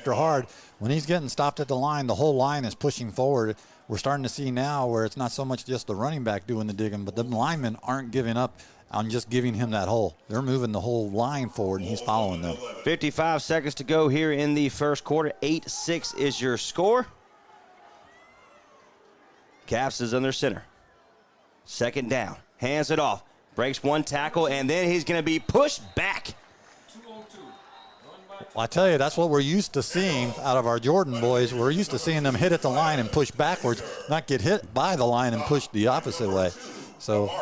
extra hard. When he's getting stopped at the line, the whole line is pushing forward. We're starting to see now where it's not so much just the running back doing the digging, but the linemen aren't giving up on just giving him that hole. They're moving the whole line forward, and he's following them. 55 seconds to go here in the first quarter. 8-6 is your score. Caps is under center. Second down. Hands it off. Breaks one tackle, and then he's going to be pushed back. Well, I tell you, that's what we're used to seeing out of our Jordan boys. We're used to seeing them hit at the line and push backwards, not get hit by the line and push the opposite way. So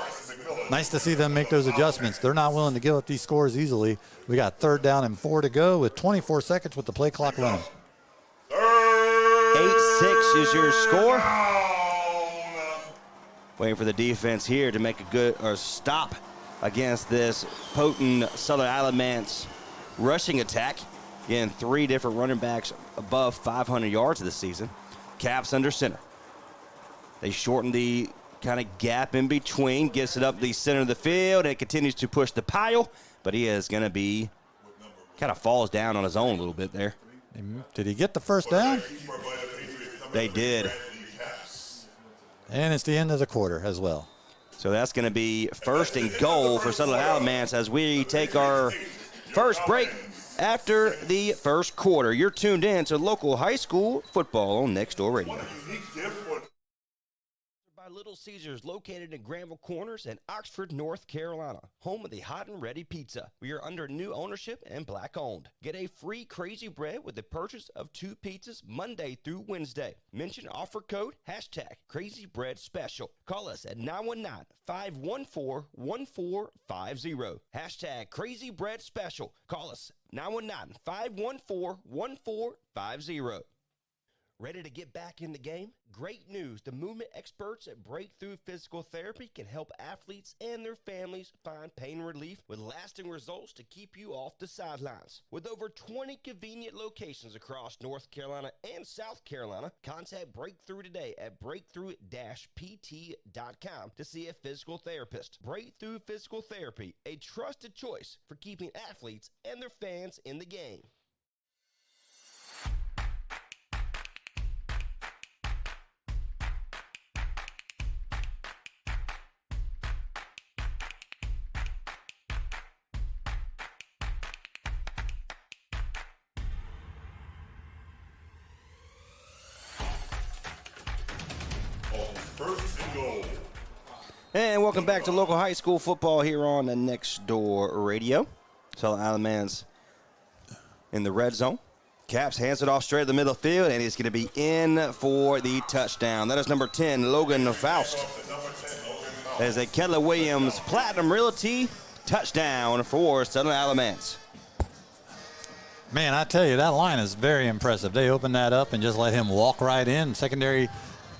nice to see them make those adjustments. They're not willing to give up these scores easily. We got 3rd down and 4 to go with 24 seconds with the play clock running. 8-6 is your score. Waiting for the defense here to make a good stop against this potent Southern Alamance rushing attack. Again, 3 different running backs above 500 yards this season. Caps under center. They shorten the kind of gap in between, gets it up the center of the field, and continues to push the pile, but he is going to be, kind of falls down on his own a little bit there. Did he get the first down? They did. And it's the end of the quarter as well. So that's going to be 1st and goal for Southern Alamance as we take our first break after the first quarter. You're tuned in to local high school football on Next Door Radio. By Little Caesars, located in Granville Corners and Oxford, North Carolina, home of the Hot and Ready Pizza. We are under new ownership and black owned. Get a free Crazy Bread with the purchase of 2 pizzas Monday through Wednesday. Mention offer code #Crazy Bread Special. Call us at 919-514-1450. #Crazy Bread Special. Call us 919-514-1450. Ready to get back in the game? Great news. The movement experts at Breakthrough Physical Therapy can help athletes and their families find pain relief with lasting results to keep you off the sidelines. With over 20 convenient locations across North Carolina and South Carolina, contact Breakthrough today at breakthrough-pt.com to see a physical therapist. Breakthrough Physical Therapy, a trusted choice for keeping athletes and their fans in the game. And welcome back to local high school football here on the Next Door Radio. Southern Alamance in the red zone. Caps hands it off straight to the middle field, and he's going to be in for the touchdown. That is number 10, Logan Faust. That is a Keller Williams Platinum Realty touchdown for Southern Alamance. Man, I tell you, that line is very impressive. They opened that up and just let him walk right in. Secondary,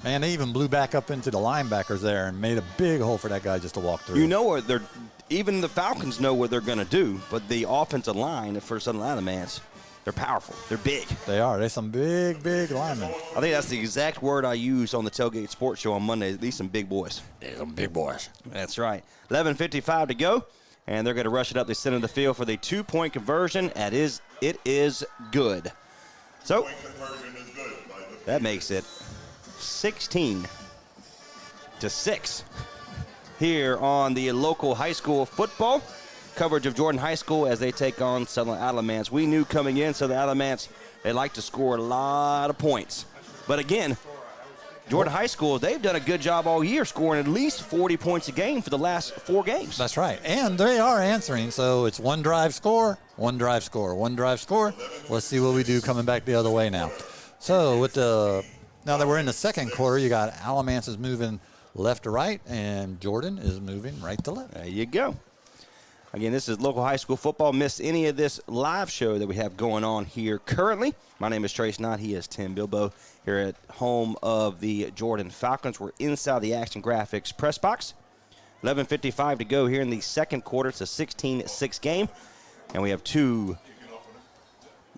man, they even blew back up into the linebackers there and made a big hole for that guy just to walk through. You know what they're, even the Falcons know what they're going to do, but the offensive line for Southern Alamance, they're powerful. They're big. They are. They're some big, big linemen. I think that's the exact word I used on the Tailgate Sports Show on Monday. These some big boys. They're some big boys. That's right. 11:55 to go, and they're going to rush it up the center of the field for the 2-point conversion. It is good. So that makes it 16-6 here on the local high school football coverage of Jordan High School as they take on Southern Alamance. We knew coming in Southern Alamance, they like to score a lot of points. But again, Jordan High School, they've done a good job all year scoring at least 40 points a game for the last 4 games. That's right. And they are answering. So it's one drive score, one drive score, one drive score. Let's see what we do coming back the other way now. So with now that we're in the second quarter, you got Alamance is moving left to right, and Jordan is moving right to left. There you go. Again, this is local high school football. Miss any of this live show that we have going on here currently. My name is Trace Knott. He is Tim Bilbo here at home of the Jordan Falcons. We're inside the Action Graphics press box. 11:55 to go here in the second quarter. It's a 16-6 game, and we have 2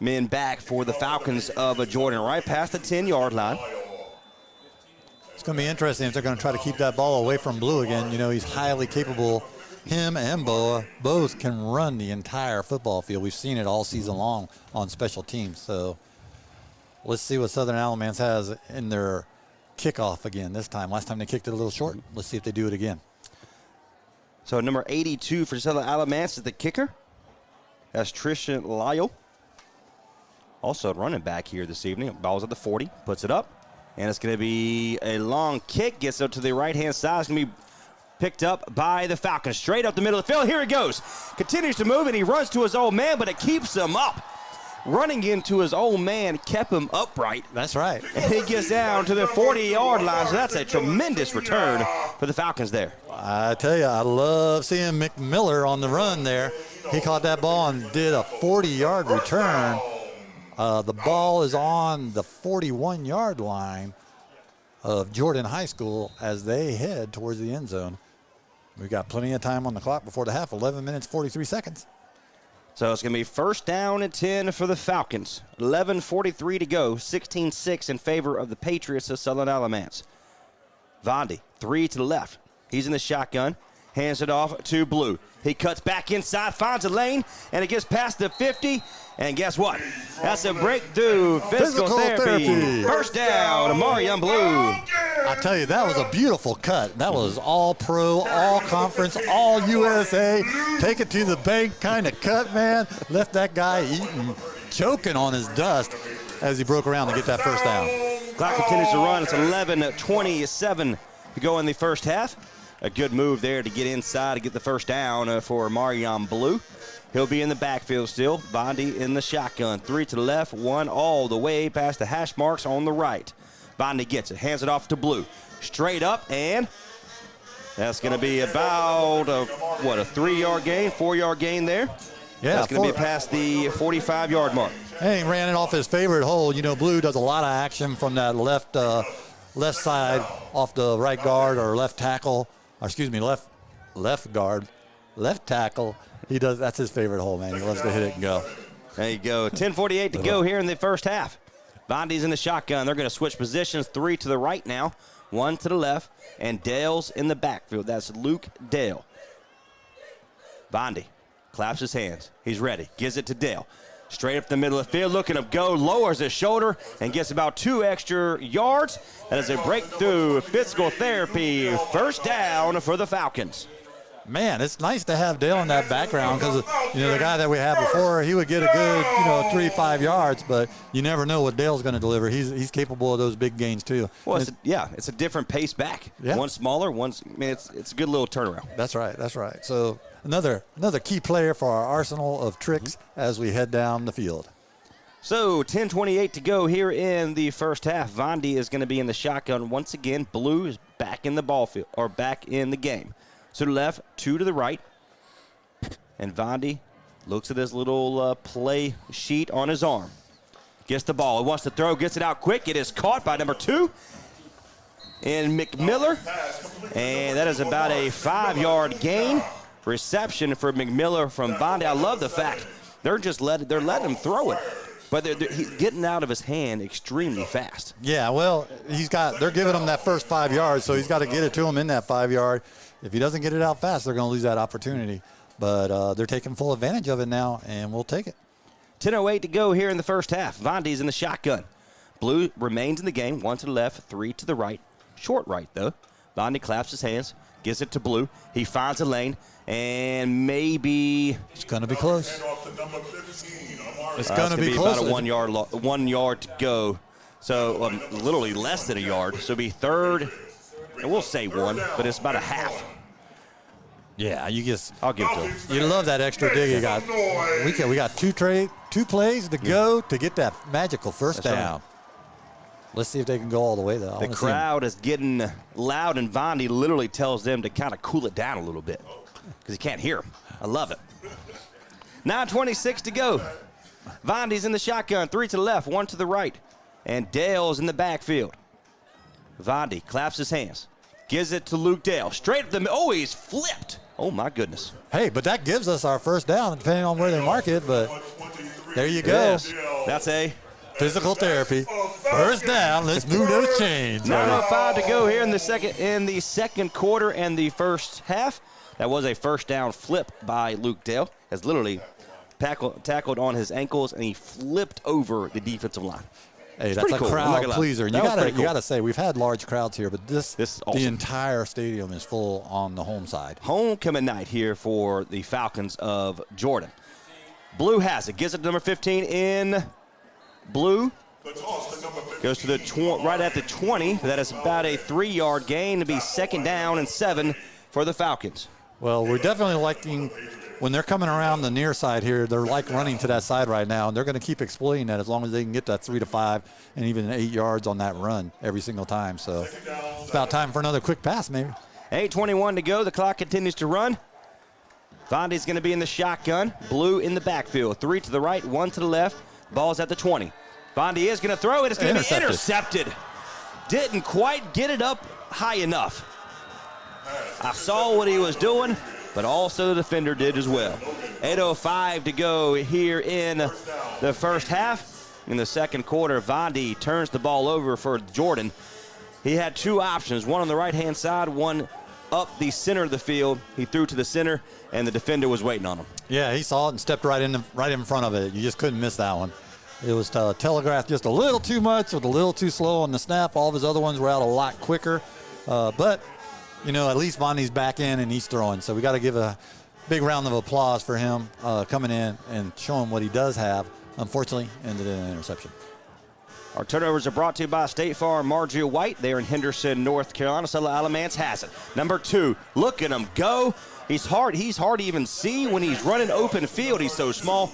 men back for the Falcons of Jordan right past the 10-yard line. It's going to be interesting if they're going to try to keep that ball away from Blue again. You know, he's highly capable. Him and Boa both can run the entire football field. We've seen it all season long on special teams. So Let's see what Southern Alamance has in their kickoff again this time. Last time they kicked it a little short. Let's see if they do it again. So number 82 for Southern Alamance is the kicker. That's Trishan Lyle. Also running back here this evening. Ball's at the 40, puts it up. And it's going to be a long kick. Gets up to the right-hand side. It's going to be picked up by the Falcons. Straight up the middle of the field. Here he goes. Continues to move, and he runs to his old man, but it keeps him up. Running into his old man kept him upright. That's right. And he gets down to the 40-yard line, so that's a tremendous return for the Falcons there. I tell you, I love seeing McMiller on the run there. He caught that ball and did a 40-yard return. The ball is on the 41-yard line of Jordan High School as they head towards the end zone. We've got plenty of time on the clock before the half, 11 minutes, 43 seconds. So it's going to be first down and 10 for the Falcons. 11:43 to go, 16-6 in favor of the Patriots of Southern Alamance. Vondi, 3 to the left. He's in the shotgun, hands it off to Blue. He cuts back inside, finds a lane, and it gets past the 50. And guess what? That's a breakthrough physical therapy. First down, Amarian Blue. I tell you, that was a beautiful cut. That was all pro, all conference, all USA. Take it to the bank kind of cut, man. Left that guy eating, choking on his dust as he broke around to get that first down. Clock continues to run. It's 11:27 to go in the first half. A good move there to get inside to get the first down for Amarian Blue. He'll be in the backfield still. Vondi in the shotgun. 3 to the left, 1 all the way past the hash marks on the right. Vondi gets it, hands it off to Blue. Straight up, and that's going to be about a 3-yard gain, 4-yard gain there. Yeah, that's going to be past the 45-yard mark. And he ran it off his favorite hole. You know, Blue does a lot of action from that left side off the right guard or left tackle. Or excuse me, left guard, left tackle. He does. That's his favorite hole, man. He loves to hit it and go. There you go. 10:48 to go here in the first half. Vondi's in the shotgun. They're going to switch positions. 3 to the right now, 1 to the left, and Dale's in the backfield. That's Luke Dale. Vondi claps his hands. He's ready. Gives it to Dale. Straight up the middle of the field, looking to go, lowers his shoulder, and gets about 2 extra yards. That is a breakthrough physical therapy. First down for the Falcons. Man, it's nice to have Dale in that background because, you know, the guy that we had before, he would get a good, 3-5 yards, but you never know what Dale's going to deliver. He's capable of those big gains too. Well, it's a different pace back. Yeah. One smaller, it's a good little turnaround. That's right. So another key player for our arsenal of tricks as we head down the field. So 10:28 to go here in the first half. Vondi is going to be in the shotgun once again. Blue is back in the ball field, or back in the game. To the left, 2 to the right. And Vondi looks at his little play sheet on his arm. Gets the ball. He wants to throw, gets it out quick. It is caught by number 2 in McMiller. And that is about a 5-yard gain. Reception for McMiller from Vondi. I love the fact they're letting him throw it. But he's getting out of his hand extremely fast. Yeah, well, they're giving him that first 5 yards, so he's got to get it to him in that 5 yard. If he doesn't get it out fast, they're going to lose that opportunity. But they're taking full advantage of it now, and we'll take it. 10:08 to go here in the first half. Vondi's in the shotgun. Blue remains in the game. 1 to the left, 3 to the right. Short right, though. Vondi claps his hands, gives it to Blue. He finds a lane, and maybe it's going to be close. It's going to be close. About a 1 yard to go. So literally less than a yard. So it'll be third, and we'll say 1, but it's about a half. Yeah, I'll give it to him. You love that extra dig you got. We got two plays to go to get that magical first down. Right. Let's see if they can go all the way, though. The crowd is getting loud, and Vondi literally tells them to kind of cool it down a little bit because he can't hear them. I love it. 9:26 to go. Vondi's in the shotgun. 3 to the left, 1 to the right. And Dale's in the backfield. Vondi claps his hands. Gives it to Luke Dale. Straight up the middle. Oh, he's flipped. Oh, my goodness. Hey, but that gives us our first down, depending on where they mark it. But there you go. Yes. That's a physical therapy. First down. Let's move those chains. 9:05 to go here in the second quarter and the first half. That was a first down flip by Luke Dale. Has literally tackled on his ankles, and he flipped over the defensive line. Hey, It's that's pretty a cool. I'm not crowd gonna lie. pleaser. And That you was pretty cool. gotta say we've had large crowds here, but This is awesome. the entire stadium is full on the home side. Homecoming night here for the Falcons of Jordan. Blue has it. Gives it to number 15 in blue. Goes to the right at the 20. That is about a 3-yard gain to be 2nd down and 7 for the Falcons. Well, we're definitely liking when they're coming around the near side here. They're like running to that side right now, and they're going to keep exploiting that as long as they can get that 3 to 5 and even 8 yards on that run every single time. So it's about time for another quick pass, maybe. 8:21 to go. The clock continues to run. Vondi's going to be in the shotgun. Blue in the backfield. 3 to the right, 1 to the left. Ball's at the 20. Vondi is going to throw it. It's going to be intercepted. Didn't quite get it up high enough. I saw what he was doing, but also the defender did as well. 8:05 to go here in the first half. In the second quarter, Vondi turns the ball over for Jordan. He had 2 options, one on the right-hand side, one up the center of the field. He threw to the center, and the defender was waiting on him. Yeah, he saw it and stepped right in front of it. You just couldn't miss that one. It was telegraphed just a little too much, with a little too slow on the snap. All of his other ones were out a lot quicker. But, you know, at least Vondi's back in and he's throwing. So we got to give a big round of applause for him coming in and showing what he does have. Unfortunately, ended in an interception. Our turnovers are brought to you by State Farm Marjorie White. They're in Henderson, North Carolina. Sella Alamance has it. Number 2, look at him go. He's hard to even see when he's running open field. He's so small.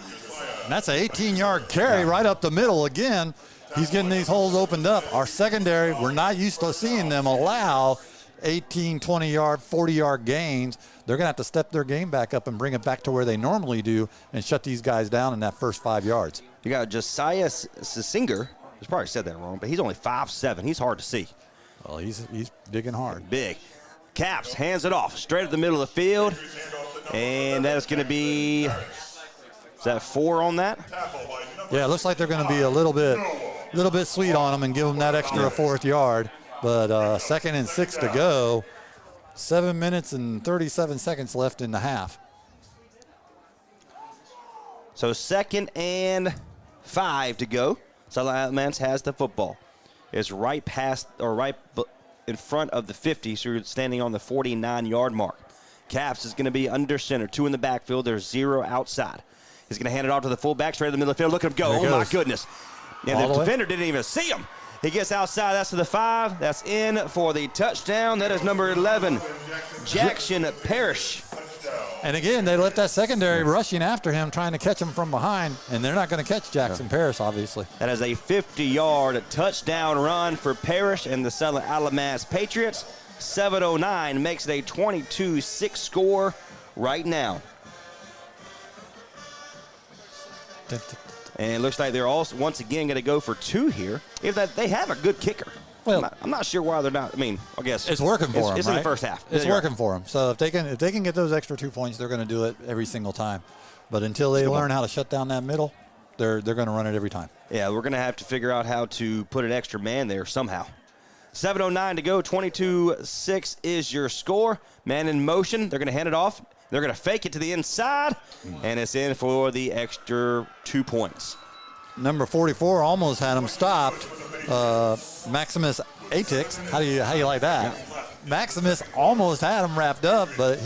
And that's an 18-yard carry right up the middle again. He's getting these holes opened up. Our secondary, we're not used to seeing them allow 18, 20-yard, 40-yard gains. They're going to have to step their game back up and bring it back to where they normally do and shut these guys down in that first 5 yards. You got Josiah Singer. I probably said that wrong, but he's only 5'7". He's hard to see. Well, he's digging hard. Big. Caps hands it off straight up the middle of the field. And that is going to be, is that 4 on that? Yeah, it looks like they're going to be a little bit sweet on them and give them that extra 4th yard. But 2nd and 6 to go. 7 minutes and 37 seconds left in the half. So 2nd and 5 to go. Sella Alamance has the football. It's right past or right in front of the 50, so you're standing on the 49-yard mark. Caps is going to be under center. 2 in the backfield. There's 0 outside. He's going to hand it off to the fullback, straight in the middle of the field. Look at him go. Oh, my goodness. And the defender didn't even see him. He gets outside. That's to the 5. That's in for the touchdown. That is number 11, Jackson Parrish. And again, they left that secondary rushing after him, trying to catch him from behind, and they're not going to catch Jackson Parrish, obviously. That is a 50-yard touchdown run for Parrish and the Sella Alamance Patriots. 7:09 makes it a 22-6 score right now. And it looks like they're also once again going to go for 2 here. If that they have a good kicker. Well, I'm not sure why they're not. I mean, I guess it's working for them. It's right? in the first half. It's working for them. So if they can get those extra 2 points, they're going to do it every single time. But until they learn how to shut down that middle, they're going to run it every time. Yeah, we're going to have to figure out how to put an extra man there somehow. 7:09 to go. 22-6 is your score. Man in motion. They're going to hand it off. They're going to fake it to the inside, and it's in for the extra 2 points. Number 44 almost had him stopped. Maximus Atix. How do you like that? Yeah. Maximus almost had him wrapped up, but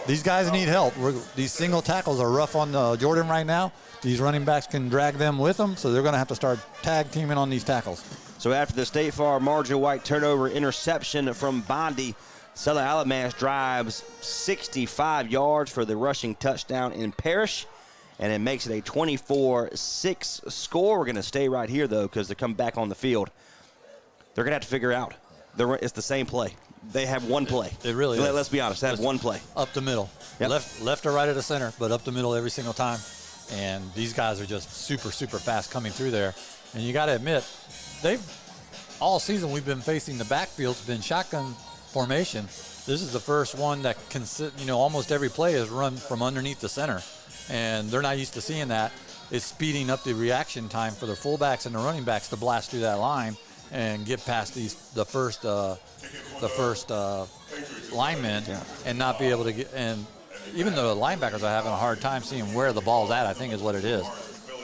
these guys need help. These single tackles are rough on Jordan right now. These running backs can drag them with them, so they're going to have to start tag teaming on these tackles. So after the State Farm Marjorie White turnover interception from Bondi, Sella Alamance drives 65 yards for the rushing touchdown in Parrish, and it makes it a 24-6 score. We're going to stay right here, though, because they come back on the field. They're going to have to figure out. It's the same play. They have one play. It really is. Let's be honest. They have one play. Up the middle. Yep. Left or right of the center, but up the middle every single time. And these guys are just super, super fast coming through there. And you got to admit, all season we've been facing the backfield's been shotgun formation. This is the first one that almost every play is run from underneath the center. And they're not used to seeing that. It's speeding up the reaction time for the fullbacks and the running backs to blast through that line and get past the first linemen and not be able to get. And even though the linebackers are having a hard time seeing where the ball's at, I think is what it is.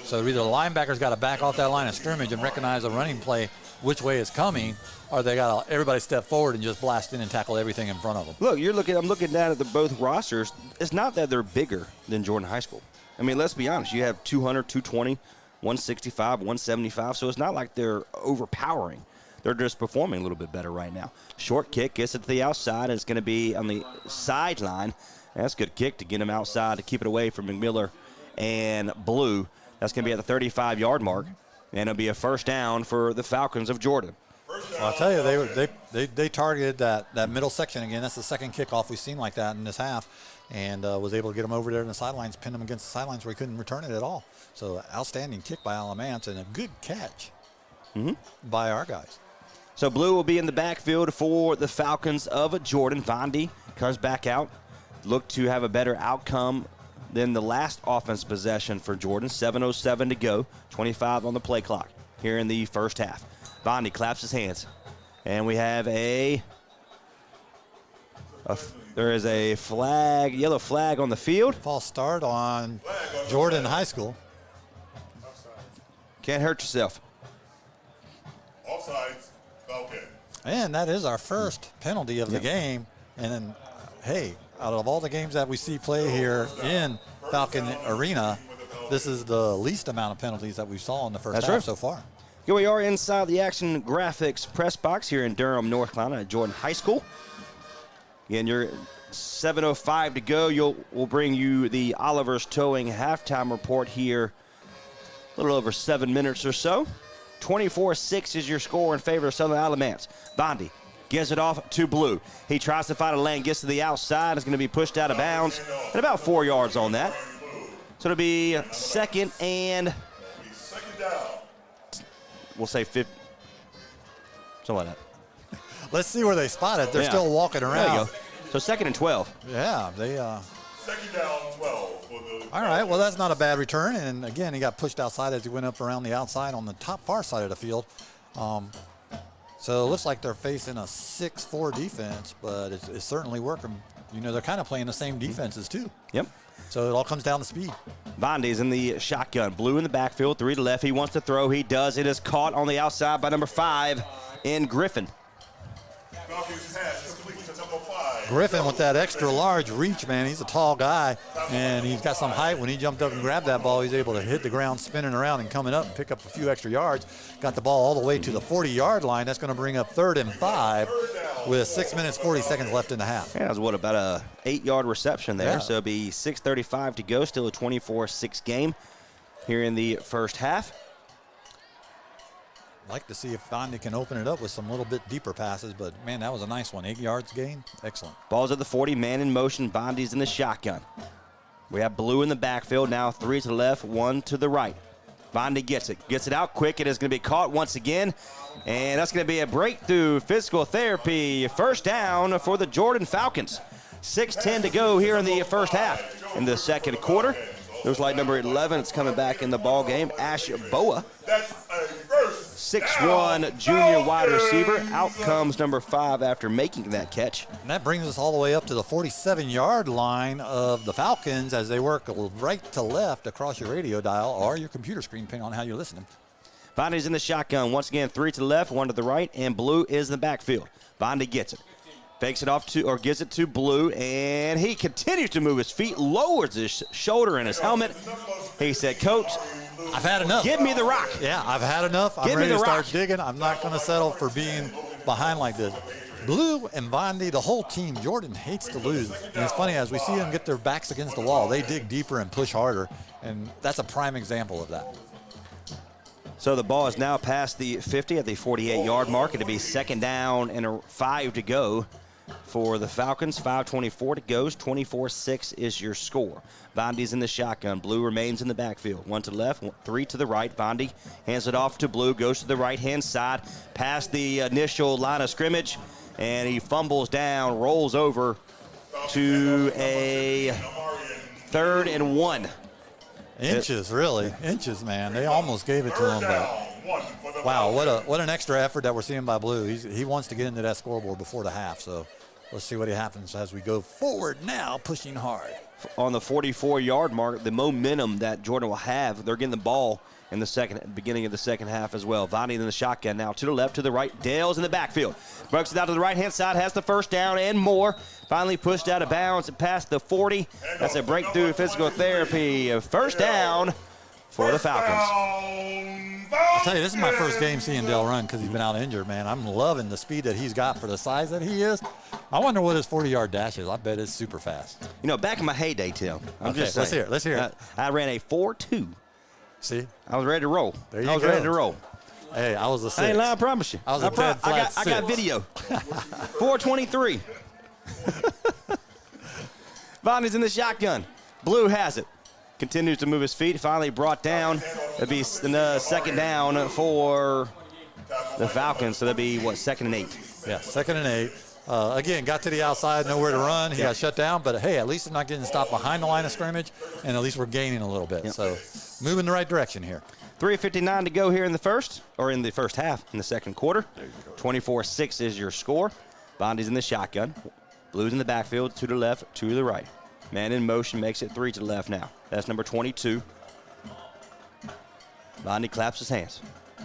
So either the linebackers got to back off that line of scrimmage and recognize a running play which way it's coming, or they got to everybody step forward and just blast in and tackle everything in front of them. Look, I'm looking down at both rosters. It's not that they're bigger than Jordan High School. I mean, let's be honest. You have 200, 220, 165, 175, so it's not like they're overpowering. They're just performing a little bit better right now. Short kick gets it to the outside, and it's going to be on the sideline. That's a good kick to get him outside to keep it away from McMiller and Blue. That's going to be at the 35-yard mark, and it'll be a first down for the Falcons of Jordan. Well, I'll tell you, they targeted that middle section again. That's the second kickoff we've seen like that in this half, and was able to get them over there in the sidelines, pin them against the sidelines where he couldn't return it at all. So outstanding kick by Alamance and a good catch by our guys. So Blue will be in the backfield for the Falcons of Jordan. Vondi comes back out. Look to have a better outcome than the last offense possession for Jordan. 7:07 to go, 25 on the play clock here in the first half. Vondi claps his hands. And we have there is a flag, yellow flag on the field. False start on Jordan High School. Can't hurt yourself. Offsides, Falcon. And that is our first penalty of the game. And then, hey, out of all the games that we see play here in Falcon Arena, this is the least amount of penalties that we saw in the first half so far. Here we are inside the Action Graphics press box here in Durham, North Carolina at Jordan High School. Again, you're 7:05 to go. We'll bring you the Oliver's Towing halftime report here a little over 7 minutes or so. 24-6 is your score in favor of Southern Alamance. Vondi gives it off to Blue. He tries to find a lane, gets to the outside. It's going to be pushed out of bounds. And about 4 yards on that. So it'll be second and we'll say 50. Something like that. Let's see where they spot it. They're still walking around. There you go. So second and 12. Yeah, they. Second down, 12 for the. All right, well, that's not a bad return. And again, he got pushed outside as he went up around the outside on the top far side of the field. So it looks like they're facing a 6-4 defense, but it's certainly working. You know, they're kind of playing the same defenses too. Yep. So it all comes down to speed. Vondi's in the shotgun. Blue in the backfield, 3 to left. He wants to throw. He does. It is caught on the outside by number 5 in Griffin. Falcons pass complete to number 5. Griffin with that extra large reach, man. He's a tall guy, and he's got some height. When he jumped up and grabbed that ball, he's able to hit the ground spinning around and coming up and pick up a few extra yards. Got the ball all the way to the 40-yard line. That's going to bring up 3rd and 5 with 6 minutes, 40 seconds left in the half. Yeah, that was about a 8-yard reception there. Yeah. So it'll be 6:35 to go. Still a 24-6 game here in the first half. Like to see if Vondi can open it up with some little bit deeper passes, but man, that was a nice one. 8 yards gain, excellent. Ball's at the 40, man in motion. Vondi's in the shotgun. We have Blue in the backfield now, 3 to the left, 1 to the right. Vondi gets it out quick. It is going to be caught once again, and that's going to be a breakthrough physical therapy. First down for the Jordan Falcons. 6:10 to go here in the first half. In the second quarter, looks like number 11 is coming back in the ball game. Ash Boa. That's a first 6'1" junior wide receiver. Out comes number 5 after making that catch. And that brings us all the way up to the 47-yard line of the Falcons as they work right to left across your radio dial or your computer screen, depending on how you're listening. Vondi's in the shotgun. Once again, 3 to the left, 1 to the right, and Blue is in the backfield. Vondi gets it. Fakes it off to, or gives it to Blue, and he continues to move his feet, lowers his shoulder and his helmet. He said, Coach, I've had enough. give me the rock. Yeah, I've had enough. I'm Give me ready the to start rock. digging. I'm not going to settle for being behind like this. Blue and Vondi, the whole team, Jordan hates to lose. And it's funny, as we see them get their backs against the wall, they dig deeper and push harder, and that's a prime example of that. So the ball is now past the 50 at the 48-yard mark. It'll be second down and 5 to go for the Falcons. 5:24 to go. 24-6 is your score. Vondi's in the shotgun. Blue remains in the backfield. 1 to the left, 3 to the right. Vondi hands it off to Blue, goes to the right-hand side, past the initial line of scrimmage, and he fumbles down, rolls over to a 3rd and 1. Inches, really. Inches, man. They almost gave it to him, but wow, what an extra effort that we're seeing by Blue. He wants to get into that scoreboard before the half, so let's see what happens as we go forward now, pushing hard. on the 44-yard mark. The momentum that Jordan will have, they're getting the ball in the beginning of the second half as well. Vonnie in the shotgun now, to the left, to the right. Dale's in the backfield. Brooks it out to the right-hand side, has the first down and more. Finally pushed out of bounds and past the 40. That's a breakthrough physical therapy. First down for the Falcons. I'll tell you, this is my first game seeing Dale run because he's been out injured, man. I'm loving the speed that he's got for the size that he is. I wonder what his 40-yard dash is. I bet it's super fast. You know, back in my heyday, Tim, I'm Okay, just saying. let's hear it. I ran a 4.2. See? I was ready to roll. There you I was go. ready to roll. Hey, I was a I 6. ain't lying, I promise you. I was a dead flat I got 6. video. 423. Vonnie's in the shotgun. Blue has it. Continues to move his feet. Finally brought down. It'll be second down for the Falcons. So that'll be, what, 2nd and 8? Yeah, 2nd and 8. Again, got to the outside, nowhere to run. He got shut down, but hey, at least he's not getting stopped behind the line of scrimmage, and at least we're gaining a little bit. Yep. So moving the right direction here. 3:59 to go here in the first half, in the second quarter. 24-6 is your score. Bondi's in the shotgun. Blues in the backfield, to the left, to the right. Man in motion, makes it 3 to the left now. That's number 22. Bondi claps his hands.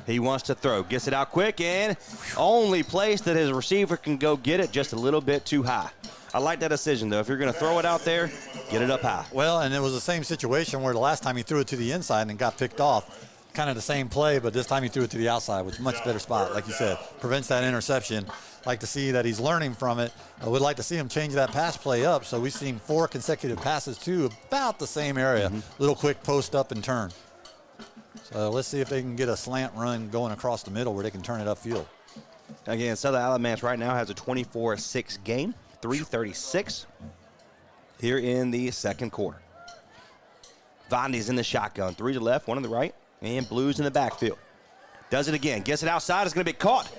He wants to throw, gets it out quick, and only place that his receiver can go get it just a little bit too high. I like that decision, though. If you're going to throw it out there, get it up high. Well, and it was the same situation where the last time he threw it to the inside and got picked off. Kind of the same play, but this time he threw it to the outside, which is a much better spot, like you said. Prevents that interception. Like to see that he's learning from it. I would like to see him change that pass play up. So we've seen 4 consecutive passes to about the same area. Little quick post up and turn. So let's see if they can get a slant run going across the middle where they can turn it upfield. Again, Southern Alamance right now has a 24-6 game, 3:36 here in the second quarter. Vondi's in the shotgun, 3 to the left, 1 to the right, and Blues in the backfield. Does it again, gets it outside, it's going to be caught.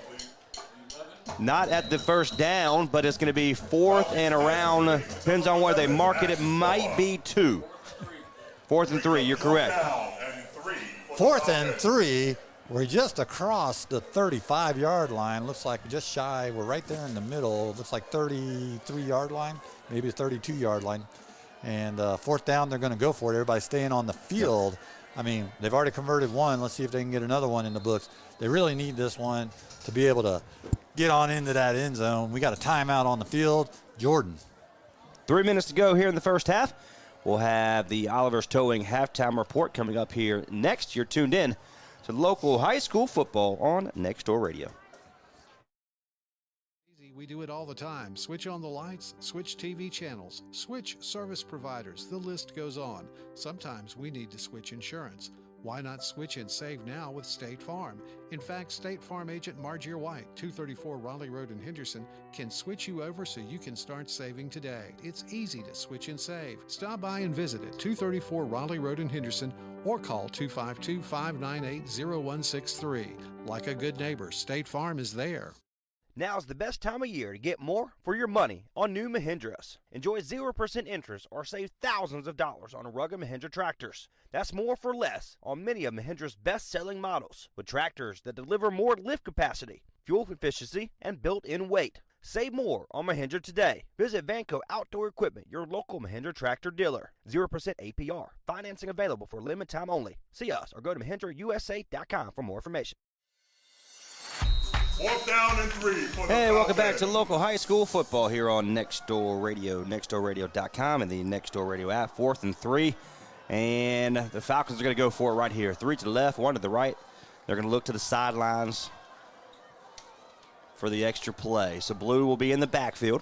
Not at the first down, but it's going to be 4th and around. Depends on where they mark it. It might be 2. 4th and 3, you're correct. 4th and 3. We're just across the 35-yard line. Looks like just shy. We're right there in the middle. Looks like 33-yard line, maybe a 32-yard line. And 4th down, they're going to go for it. Everybody's staying on the field. I mean, they've already converted 1. Let's see if they can get another one in the books. They really need this one to be able to get on into that end zone. We got a timeout on the field. Jordan. 3 minutes to go here in the first half. We'll have the Oliver's Towing halftime report coming up here next. You're tuned in to local high school football on Next Door Radio. We do it all the time. Switch on the lights, switch TV channels, switch service providers. The list goes on. Sometimes we need to switch insurance. Why not switch and save now with State Farm? In fact, State Farm agent Margie White, 234 Raleigh Road in Henderson, can switch you over so you can start saving today. It's easy to switch and save. Stop by and visit at 234 Raleigh Road in Henderson or call 252-598-0163. Like a good neighbor, State Farm is there. Now's the best time of year to get more for your money on new Mahindras. Enjoy 0% interest or save thousands of dollars on rugged Mahindra tractors. That's more for less on many of Mahindra's best-selling models, with tractors that deliver more lift capacity, fuel efficiency, and built-in weight. Save more on Mahindra today. Visit Vanco Outdoor Equipment, your local Mahindra tractor dealer. 0% APR. Financing available for limited time only. See us or go to MahindraUSA.com for more information. 4th down and 3. For the Hey, welcome back Falcons. to local high school football here on Next Door Radio, nextdoorradio.com, and the Next Door Radio app. 4th and 3, and the Falcons are going to go for it right here. 3 to the left, 1 to the right. They're going to look to the sidelines for the extra play. So Blue will be in the backfield.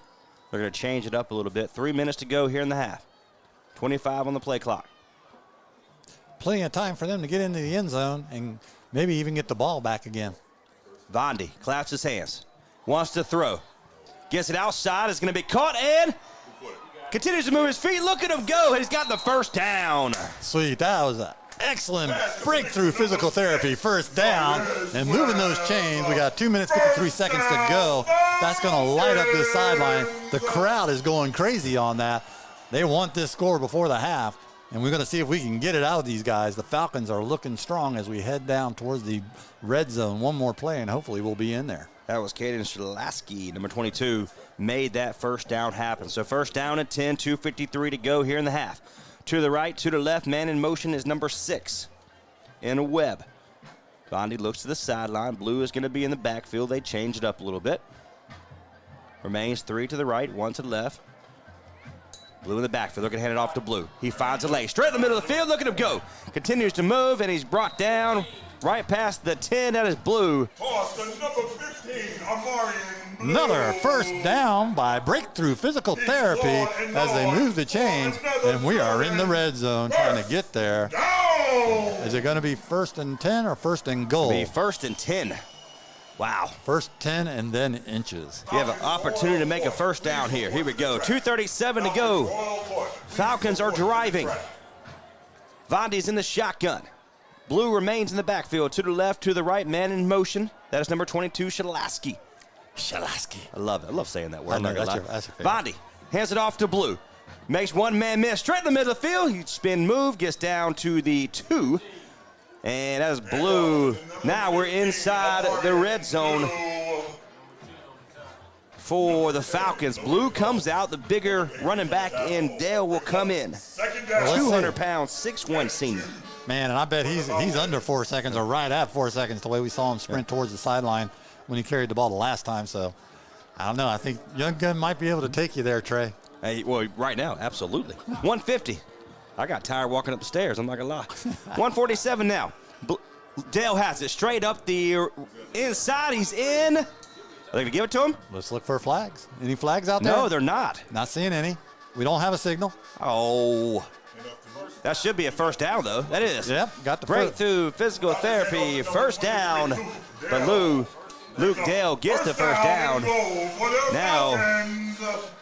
They're going to change it up a little bit. 3 minutes to go here in the half. 25 on the play clock. Plenty of time for them to get into the end zone and maybe even get the ball back again. Vondi claps his hands, wants to throw, gets it outside, it's going to be caught, and continues to move his feet. Look at him go, and he's got the first down. Sweet, that was an excellent breakthrough physical therapy. 1st down, and moving those chains. We got 2 minutes, 53 seconds to go. That's going to light up this sideline. The crowd is going crazy on that. They want this score before the half, and we're going to see if we can get it out of these guys. The Falcons are looking strong as we head down towards the red zone. One more play, and hopefully we'll be in there. That was Caden Shalaski, number 22, made that first down happen. So first down and 10, 2:53 to go here in the half. To the right, to the left, man in motion is number 6 in Webb. Bondi looks to the sideline. Blue is going to be in the backfield. They change it up a little bit. Remains 3 to the right, 1 to the left. Blue in the backfield. They're going to hand it off to Blue. He finds a lane. Straight in the middle of the field. Look at him go. Continues to move, and he's brought down right past the 10. That is Blue. Toss to number 15, Amarian Blue. Another first down by Breakthrough Physical Therapy as they move the chains, and we are in the red zone trying to get there. Down. Is it going to be 1st and 10 or 1st and goal? Be 1st and 10. Wow. 1st 10 and then inches. You have an opportunity to make a first down here. Here we go. 2:37 to go. Falcons are driving. Vondi's in the shotgun. Blue remains in the backfield. To the left, to the right, man in motion. That is number 22, Shalaski. Shalaski. I love it. I love saying that word. I know, I'm not gonna that's lie. your favorite. Bondi hands it off to Blue. Makes one man miss. Straight in the middle of the field. He spin move, gets down to the 2. And that is Blue. Now we're inside the red zone for the Falcons. Blue comes out. The bigger running back in Dale will come in. Second down. 200 pounds, 6'1" senior. Man, and I bet he's under 4 seconds or right at 4 seconds the way we saw him sprint towards the sideline when he carried the ball the last time. So, I don't know. I think Young Gun might be able to take you there, Trey. Hey, well, right now, absolutely. 150. I got tired walking up the stairs. I'm not going to lie. 147 now. Dale has it straight up the inside. He's in. Are they going to give it to him? Let's look for flags. Any flags out there? No, they're not. Not seeing any. We don't have a signal. Oh. That should be a first down, though. That is. Yep, got the Breakthrough Physical Therapy, first down. But Luke Dale gets the first down. Now,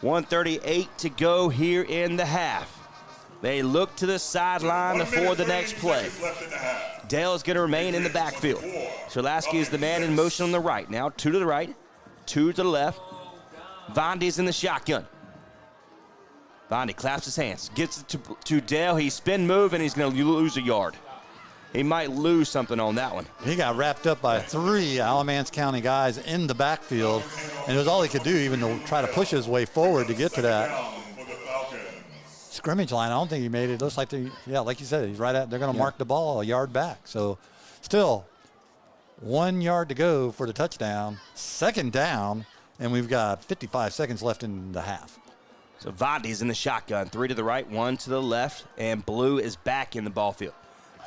1:38 to go here in the half. They look to the sideline for the next play. Dale is going to remain in the backfield. Shalaski is the man in motion on the right. Now 2 to the right, 2 to the left. Vondi's in the shotgun. Vondi claps his hands, gets it to Dale. He spin move, and he's going to lose a yard. He might lose something on that one. He got wrapped up by 3 Alamance County guys in the backfield, and it was all he could do even to try to push his way forward to get to that scrimmage line. I don't think he made it. It looks like like you said, he's right at. They're going to mark the ball a yard back. So, still 1 yard to go for the touchdown. Second down, and we've got 55 seconds left in the half. So Vondi's in the shotgun. 3 to the right, 1 to the left, and Blue is back in the ball field.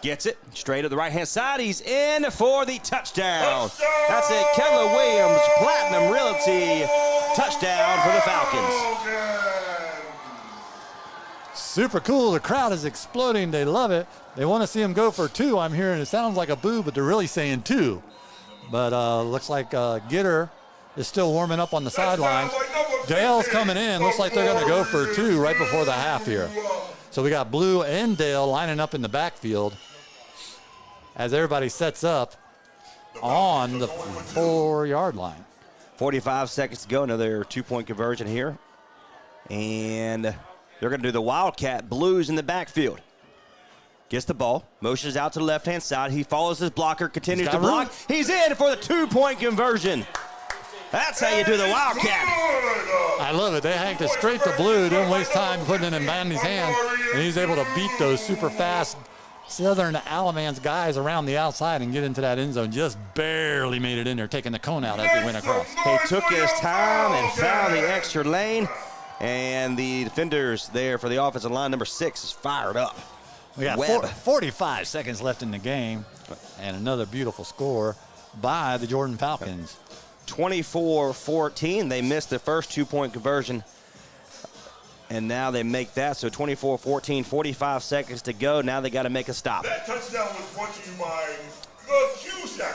Gets it straight to the right-hand side. He's in for the touchdown. That's it. Keller Williams, Platinum Realty, touchdown for the Falcons. Super cool. The crowd is exploding. They love it. They want to see him go for 2. I'm hearing it sounds like a boo, but they're really saying 2. But looks like Gitter is still warming up on the sidelines. Dale's coming in. Looks like they're going to go for 2 right before the half here. So we got Blue and Dale lining up in the backfield as everybody sets up on the 4-yard line. 45 seconds to go. Another 2-point conversion here. And they're going to do the Wildcat. Blues in the backfield. Gets the ball. Motions out to the left-hand side. He follows his blocker. Continues to block. He's in for the 2-point conversion. That's how you do the Wildcat. I love it. They hanked it straight to Blue. Didn't waste time putting it in Bandy's hands. And he's able to beat those super fast Southern Alamance guys around the outside and get into that end zone. Just barely made it in there, taking the cone out as he went across. He took his time and found the extra lane. And the defenders there for the offensive line, number 6, is fired up. We got 45 seconds left in the game. And another beautiful score by the Jordan Falcons. 24-14. They missed the first 2-point conversion. And now they make that. So 24-14, 45 seconds to go. Now they got to make a stop. That touchdown was brought to you by the Cusack.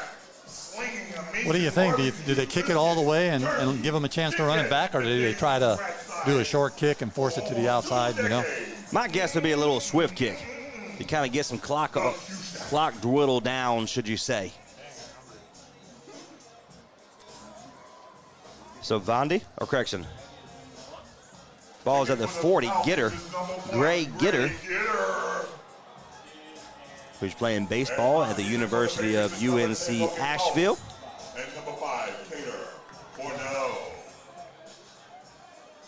What do you think? Do they kick it all the way and give them a chance to run it back, or do they try to do a short kick and force it to the outside, you know? My guess would be a little swift kick. You kind of get some clock dwiddle down, should you say. So Vondi, or correction, ball's at the 40. Gitter, Gray Gitter, who's playing baseball at the University of UNC Asheville. And number 5, Cater Cornell.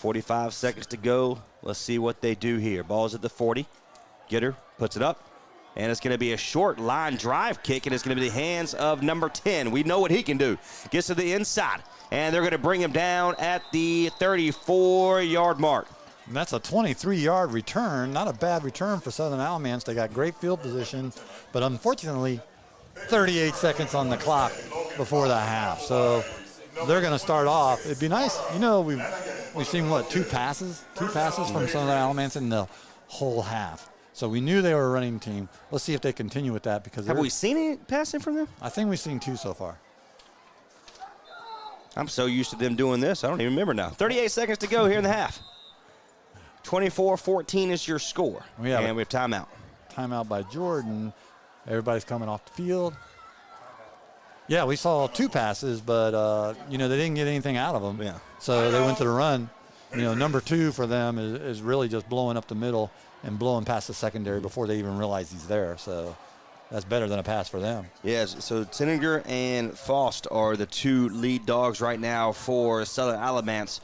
45 seconds to go. Let's see what they do here. Ball's at the 40. Gitter puts it up. And it's going to be a short line drive kick, and it's going to be the hands of number 10. We know what he can do. Gets to the inside, and they're going to bring him down at the 34-yard mark. And that's a 23-yard return. Not a bad return for Southern Alamance. They got great field position, but unfortunately, 38 seconds on the clock before the half. So they're going to start off. It'd be nice. You know, we've seen, what, two passes from Southern Alamance in the whole half. So we knew they were a running team. Let's see if they continue with that. Because have we seen any passing from them? I think we've seen two so far. I'm so used to them doing this, I don't even remember now. 38 seconds to go here in the half. 24-14 is your score. We have timeout. Timeout by Jordan. Everybody's coming off the field. Yeah, we saw two passes, but, they didn't get anything out of them. Yeah. So they went to the run. Number 2 for them is really just blowing up the middle and blowing past the secondary before they even realize he's there. So that's better than a pass for them. Yes, so Tinninger and Faust are the two lead dogs right now for Southern Alamance.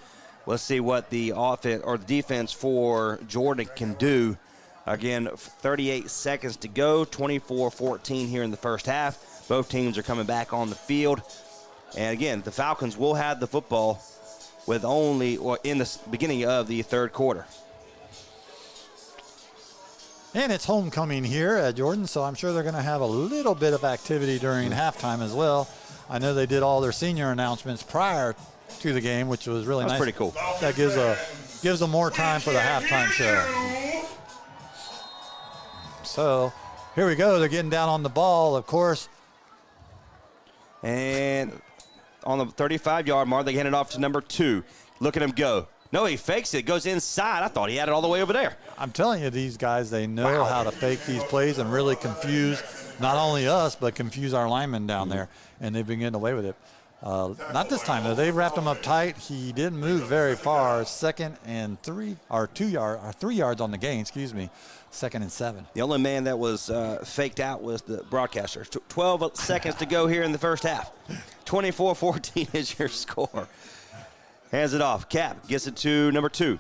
Let's see what the offense or the defense for Jordan can do. Again, 38 seconds to go, 24-14 here in the first half. Both teams are coming back on the field. And again, the Falcons will have the football with in the beginning of the third quarter. And it's homecoming here at Jordan, so I'm sure they're going to have a little bit of activity during halftime as well. I know they did all their senior announcements prior to the game, which was really nice. That's pretty cool. That gives them more time for the halftime show. So here we go. They're getting down on the ball, of course. And on the 35-yard mark, they hand it off to number 2. Look at him go. No, he fakes it, goes inside. I thought he had it all the way over there. I'm telling you, these guys, they know how to fake these plays and really confuse not only us, but confuse our linemen down there. And they've been getting away with it. Not this time, though. They wrapped him up tight. He didn't move very far. 2nd and 3, or 3 yards on the gain, 2nd and 7. The only man that was faked out was the broadcaster. 12 seconds to go here in the first half. 24-14 is your score. Hands it off. Cap gets it to number 2.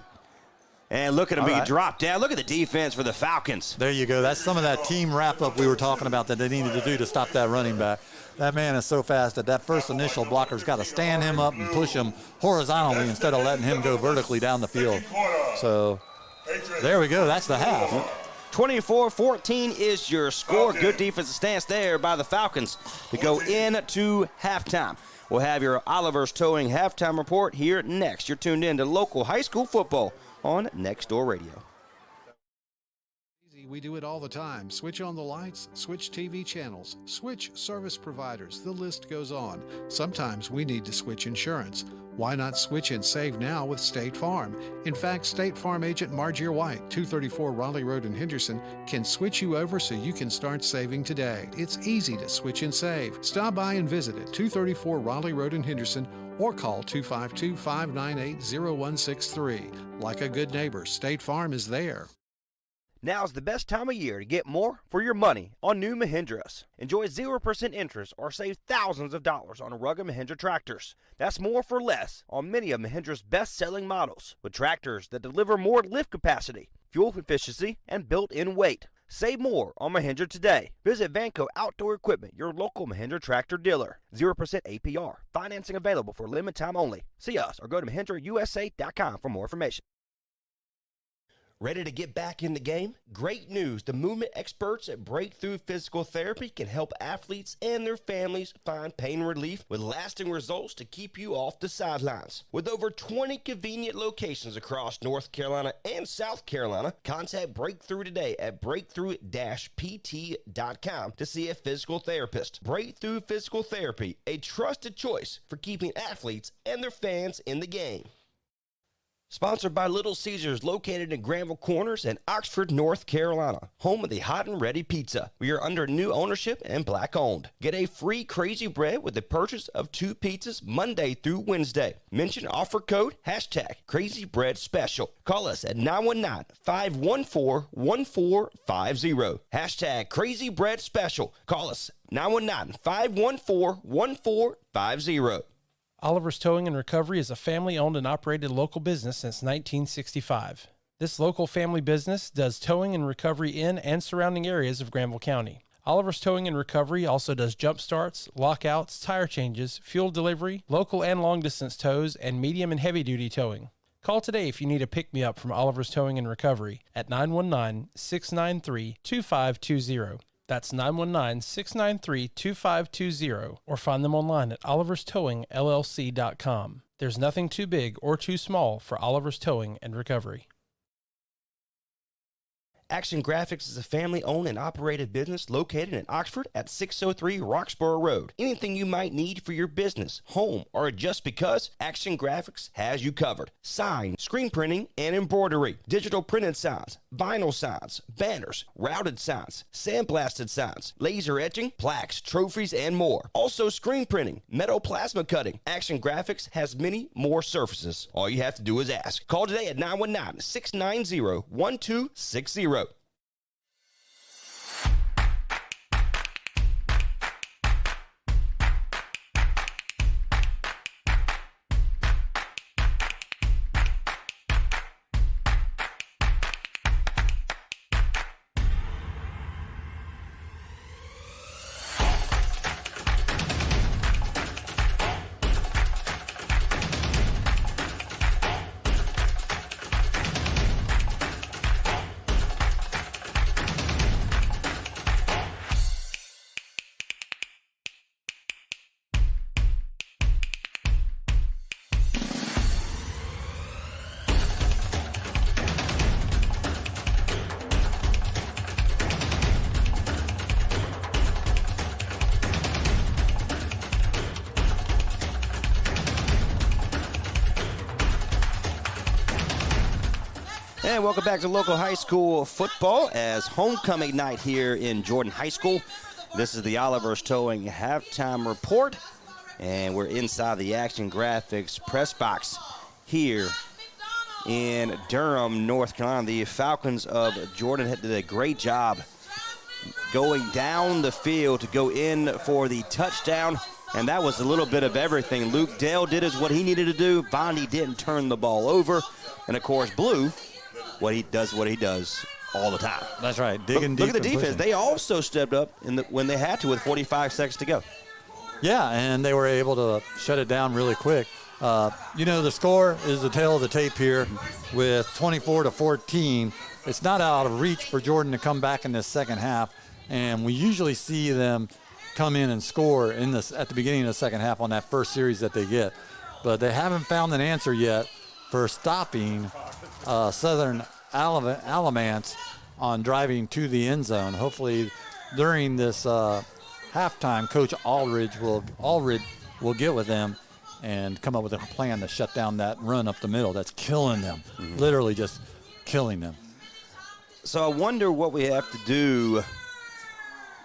And look at him being dropped down. Look at the defense for the Falcons. There you go. That's some of that team wrap-up we were talking about that they needed to do to stop that running back. That man is so fast that first initial blocker's got to stand him up and push him horizontally instead of letting him go vertically down the field. So there we go. That's the half. 24-14 is your score. Good defensive stance there by the Falcons to go into halftime. We'll have your Oliver's Towing halftime report here next. You're tuned in to local high school football on Next Door Radio. We do it all the time. Switch on the lights, switch TV channels, switch service providers. The list goes on. Sometimes we need to switch insurance. Why not switch and save now with State Farm? In fact, State Farm agent Margier White, 234 Raleigh Road in Henderson, can switch you over so you can start saving today. It's easy to switch and save. Stop by and visit at 234 Raleigh Road in Henderson or call 252-598-0163. Like a good neighbor, State Farm is there. Now's the best time of year to get more for your money on new Mahindras. Enjoy 0% interest or save thousands of dollars on rugged Mahindra tractors. That's more for less on many of Mahindra's best-selling models, with tractors that deliver more lift capacity, fuel efficiency, and built-in weight. Save more on Mahindra today. Visit Vanco Outdoor Equipment, your local Mahindra tractor dealer. 0% APR. Financing available for limited time only. See us or go to MahindraUSA.com for more information. Ready to get back in the game? Great news! The movement experts at Breakthrough Physical Therapy can help athletes and their families find pain relief with lasting results to keep you off the sidelines. With over 20 convenient locations across North Carolina and South Carolina, contact Breakthrough today at breakthrough-pt.com to see a physical therapist. Breakthrough Physical Therapy, a trusted choice for keeping athletes and their fans in the game. Sponsored by Little Caesars, located in Granville Corners in Oxford, North Carolina, home of the hot and ready pizza. We are under new ownership and black owned. Get a free Crazy Bread with the purchase of 2 pizzas Monday through Wednesday. Mention offer code #Crazy Bread Special. Call us at 919-514-1450. #Crazy Bread Special. Call us 919-514-1450. Oliver's Towing and Recovery is a family-owned and operated local business since 1965. This local family business does towing and recovery in and surrounding areas of Granville County. Oliver's Towing and Recovery also does jump starts, lockouts, tire changes, fuel delivery, local and long-distance tows, and medium and heavy-duty towing. Call today if you need a pick-me-up from Oliver's Towing and Recovery at 919-693-2520. That's 919-693-2520, or find them online at oliverstowingllc.com. There's nothing too big or too small for Oliver's Towing and Recovery. Action Graphics is a family-owned and operated business located in Oxford at 603 Roxborough Road. Anything you might need for your business, home, or just because, Action Graphics has you covered. Sign, screen printing, and embroidery, digital printed signs, vinyl signs, banners, routed signs, sandblasted signs, laser etching, plaques, trophies, and more. Also screen printing, metal plasma cutting. Action Graphics has many more surfaces. All you have to do is ask. Call today at 919-690-1260. And welcome back to local high school football as homecoming night here in Jordan High School. This is the Oliver's Towing halftime report, and we're inside the Action Graphics press box here in Durham, North Carolina. The Falcons of Jordan did a great job going down the field to go in for the touchdown, and that was a little bit of everything. Luke Dale did what he needed to do. Bondi didn't turn the ball over, and of course Blue, what he does all the time. That's right. Digging deep. Look at the defense. Pushing. They also stepped up when they had to with 45 seconds to go. Yeah, and they were able to shut it down really quick. The score is the tail of the tape here with 24-14. It's not out of reach for Jordan to come back in this second half, and we usually see them come in and score at the beginning of the second half on that first series that they get. But they haven't found an answer yet for stopping Southern Alamance on driving to the end zone. Hopefully during this halftime, Coach Aldridge will get with them and come up with a plan to shut down that run up the middle that's killing them, literally just killing them. So I wonder what we have to do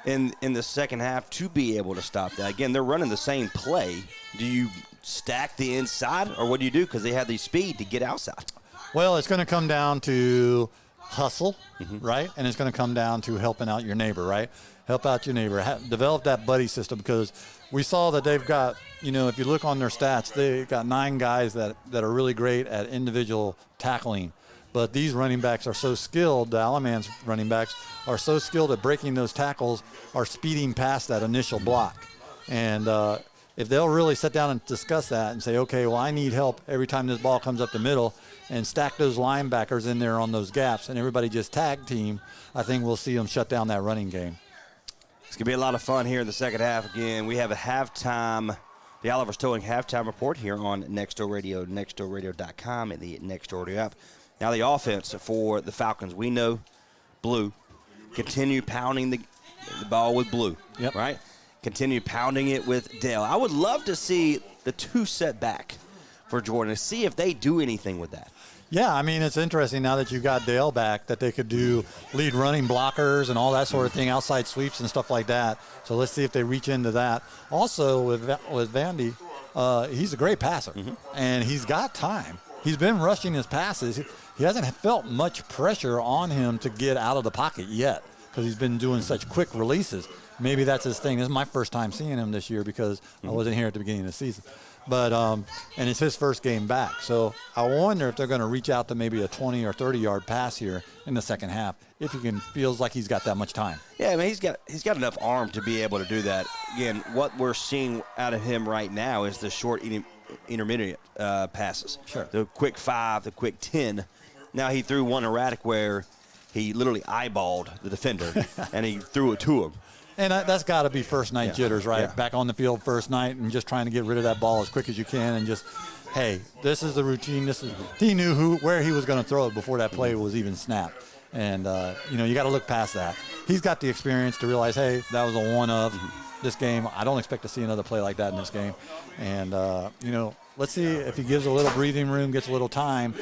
in the second half to be able to stop that. Again, they're running the same play. Do you stack the inside, or what do you do because they have the speed to get outside? Well, it's going to come down to hustle, right? And it's going to come down to helping out your neighbor, right? Help out your neighbor. Develop that buddy system, because we saw that they've got, if you look on their stats, they've got 9 guys that are really great at individual tackling. But these running backs are so skilled, the Alamance running backs are so skilled at breaking those tackles, are speeding past that initial block. And if they'll really sit down and discuss that and say, okay, well, I need help every time this ball comes up the middle, and stack those linebackers in there on those gaps, and everybody just tag team, I think we'll see them shut down that running game. It's going to be a lot of fun here in the second half. Again, we have the Oliver's Towing halftime report here on Nextdoor Radio, nextdoorradio.com, and the Nextdoor Radio app. Now the offense for the Falcons. We know Blue. Continue pounding the ball with Blue, right? Continue pounding it with Dale. I would love to see the 2 set back for Jordan to see if they do anything with that. Yeah, I mean, it's interesting now that you got Dale back that they could do lead running blockers and all that sort of thing, outside sweeps and stuff like that. So let's see if they reach into that. Also, with Vandy, he's a great passer, and he's got time. He's been rushing his passes. He hasn't felt much pressure on him to get out of the pocket yet because he's been doing such quick releases. maybe that's his thing. This is my first time seeing him this year because I wasn't here at the beginning of the season. But and it's his first game back. So I wonder if they're going to reach out to maybe a 20 or 30-yard pass here in the second half if he feels like he's got that much time. Yeah, I mean, he's got enough arm to be able to do that. Again, what we're seeing out of him right now is the short intermediate passes. Sure. The quick 5, the quick 10. Now he threw one erratic where he literally eyeballed the defender and he threw it to him. And that's got to be first night jitters, right? Yeah. Back on the field first night and just trying to get rid of that ball as quick as you can and just, hey, this is the routine. He knew where he was going to throw it before that play was even snapped. And, you got to look past that. He's got the experience to realize, hey, that was a one of this game. I don't expect to see another play like that in this game. And, let's see if he gives a little breathing room, gets a little time.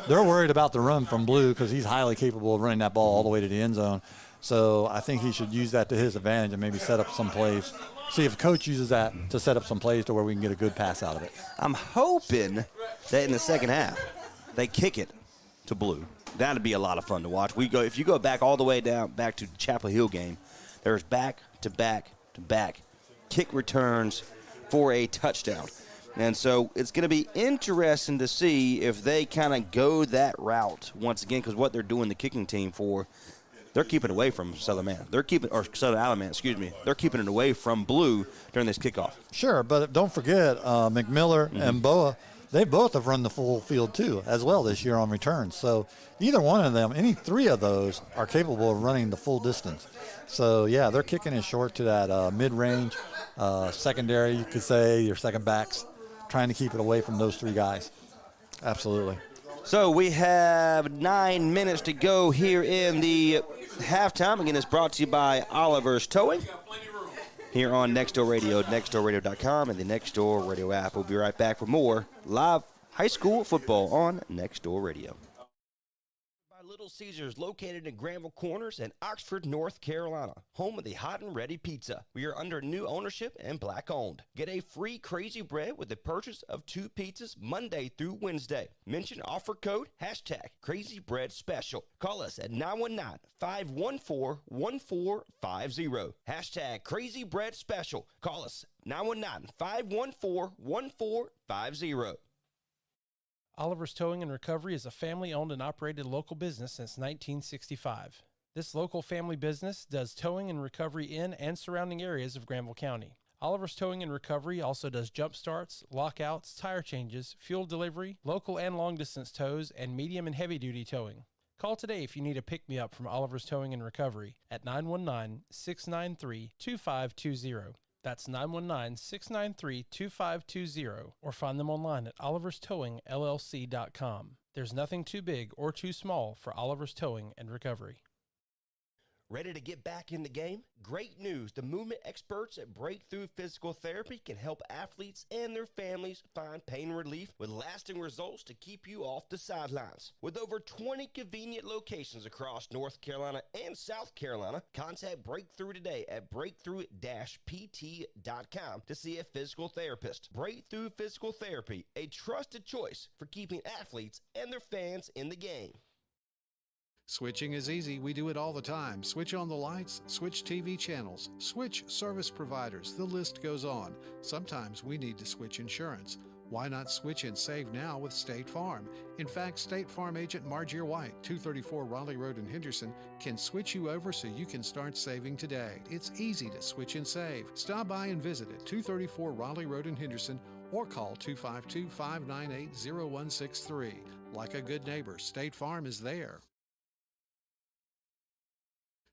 They're worried about the run from Blue because he's highly capable of running that ball all the way to the end zone. So I think he should use that to his advantage and maybe set up some plays. See if coach uses that to set up some plays to where we can get a good pass out of it. I'm hoping that in the second half they kick it to Blue. That'd be a lot of fun to watch. If you go back all the way back to the Chapel Hill game, there's back-to-back kick returns for a touchdown. And so it's going to be interesting to see if they kind of go that route once again, because what they're doing the kicking team for, they're keeping it away from Southern Alabama, They're keeping it away from Blue during this kickoff. Sure, but don't forget McMiller and Boa, they both have run the full field too as well this year on returns. So either one of them, any three of those are capable of running the full distance. So, yeah, they're kicking it short to that mid-range secondary, you could say, your second backs, trying to keep it away from those three guys. Absolutely. So we have 9 minutes to go here in the halftime. Again, it's brought to you by Oliver's Towing here on Nextdoor Radio, nextdoorradio.com, and the Nextdoor Radio app. We'll be right back for more live high school football on Nextdoor Radio. By Little Caesars, located in Granville Corners in Oxford, North Carolina, home of the Hot and Ready Pizza. We are under new ownership and black owned. Get a free Crazy Bread with the purchase of 2 pizzas Monday through Wednesday. Mention offer code #Crazy Bread Special. Call us at 919-514-1450. #Crazy Bread Special. Call us 919-514-1450. Oliver's Towing and Recovery is a family-owned and operated local business since 1965. This local family business does towing and recovery in and surrounding areas of Granville County. Oliver's Towing and Recovery also does jump starts, lockouts, tire changes, fuel delivery, local and long-distance tows, and medium and heavy-duty towing. Call today if you need a pick-me-up from Oliver's Towing and Recovery at 919-693-2520. That's 919-693-2520, or find them online at oliverstowingllc.com. There's nothing too big or too small for Oliver's Towing and Recovery. Ready to get back in the game? Great news. The movement experts at Breakthrough Physical Therapy can help athletes and their families find pain relief with lasting results to keep you off the sidelines. With over 20 convenient locations across North Carolina and South Carolina, contact Breakthrough today at breakthrough-pt.com to see a physical therapist. Breakthrough Physical Therapy, a trusted choice for keeping athletes and their fans in the game. Switching is easy. We do it all the time. Switch on the lights, switch TV channels, switch service providers. The list goes on. Sometimes we need to switch insurance. Why not switch and save now with State Farm? In fact, State Farm agent Margier White, 234 Raleigh Road in Henderson, can switch you over so you can start saving today. It's easy to switch and save. Stop by and visit at 234 Raleigh Road in Henderson or call 252-598-0163. Like a good neighbor, State Farm is there.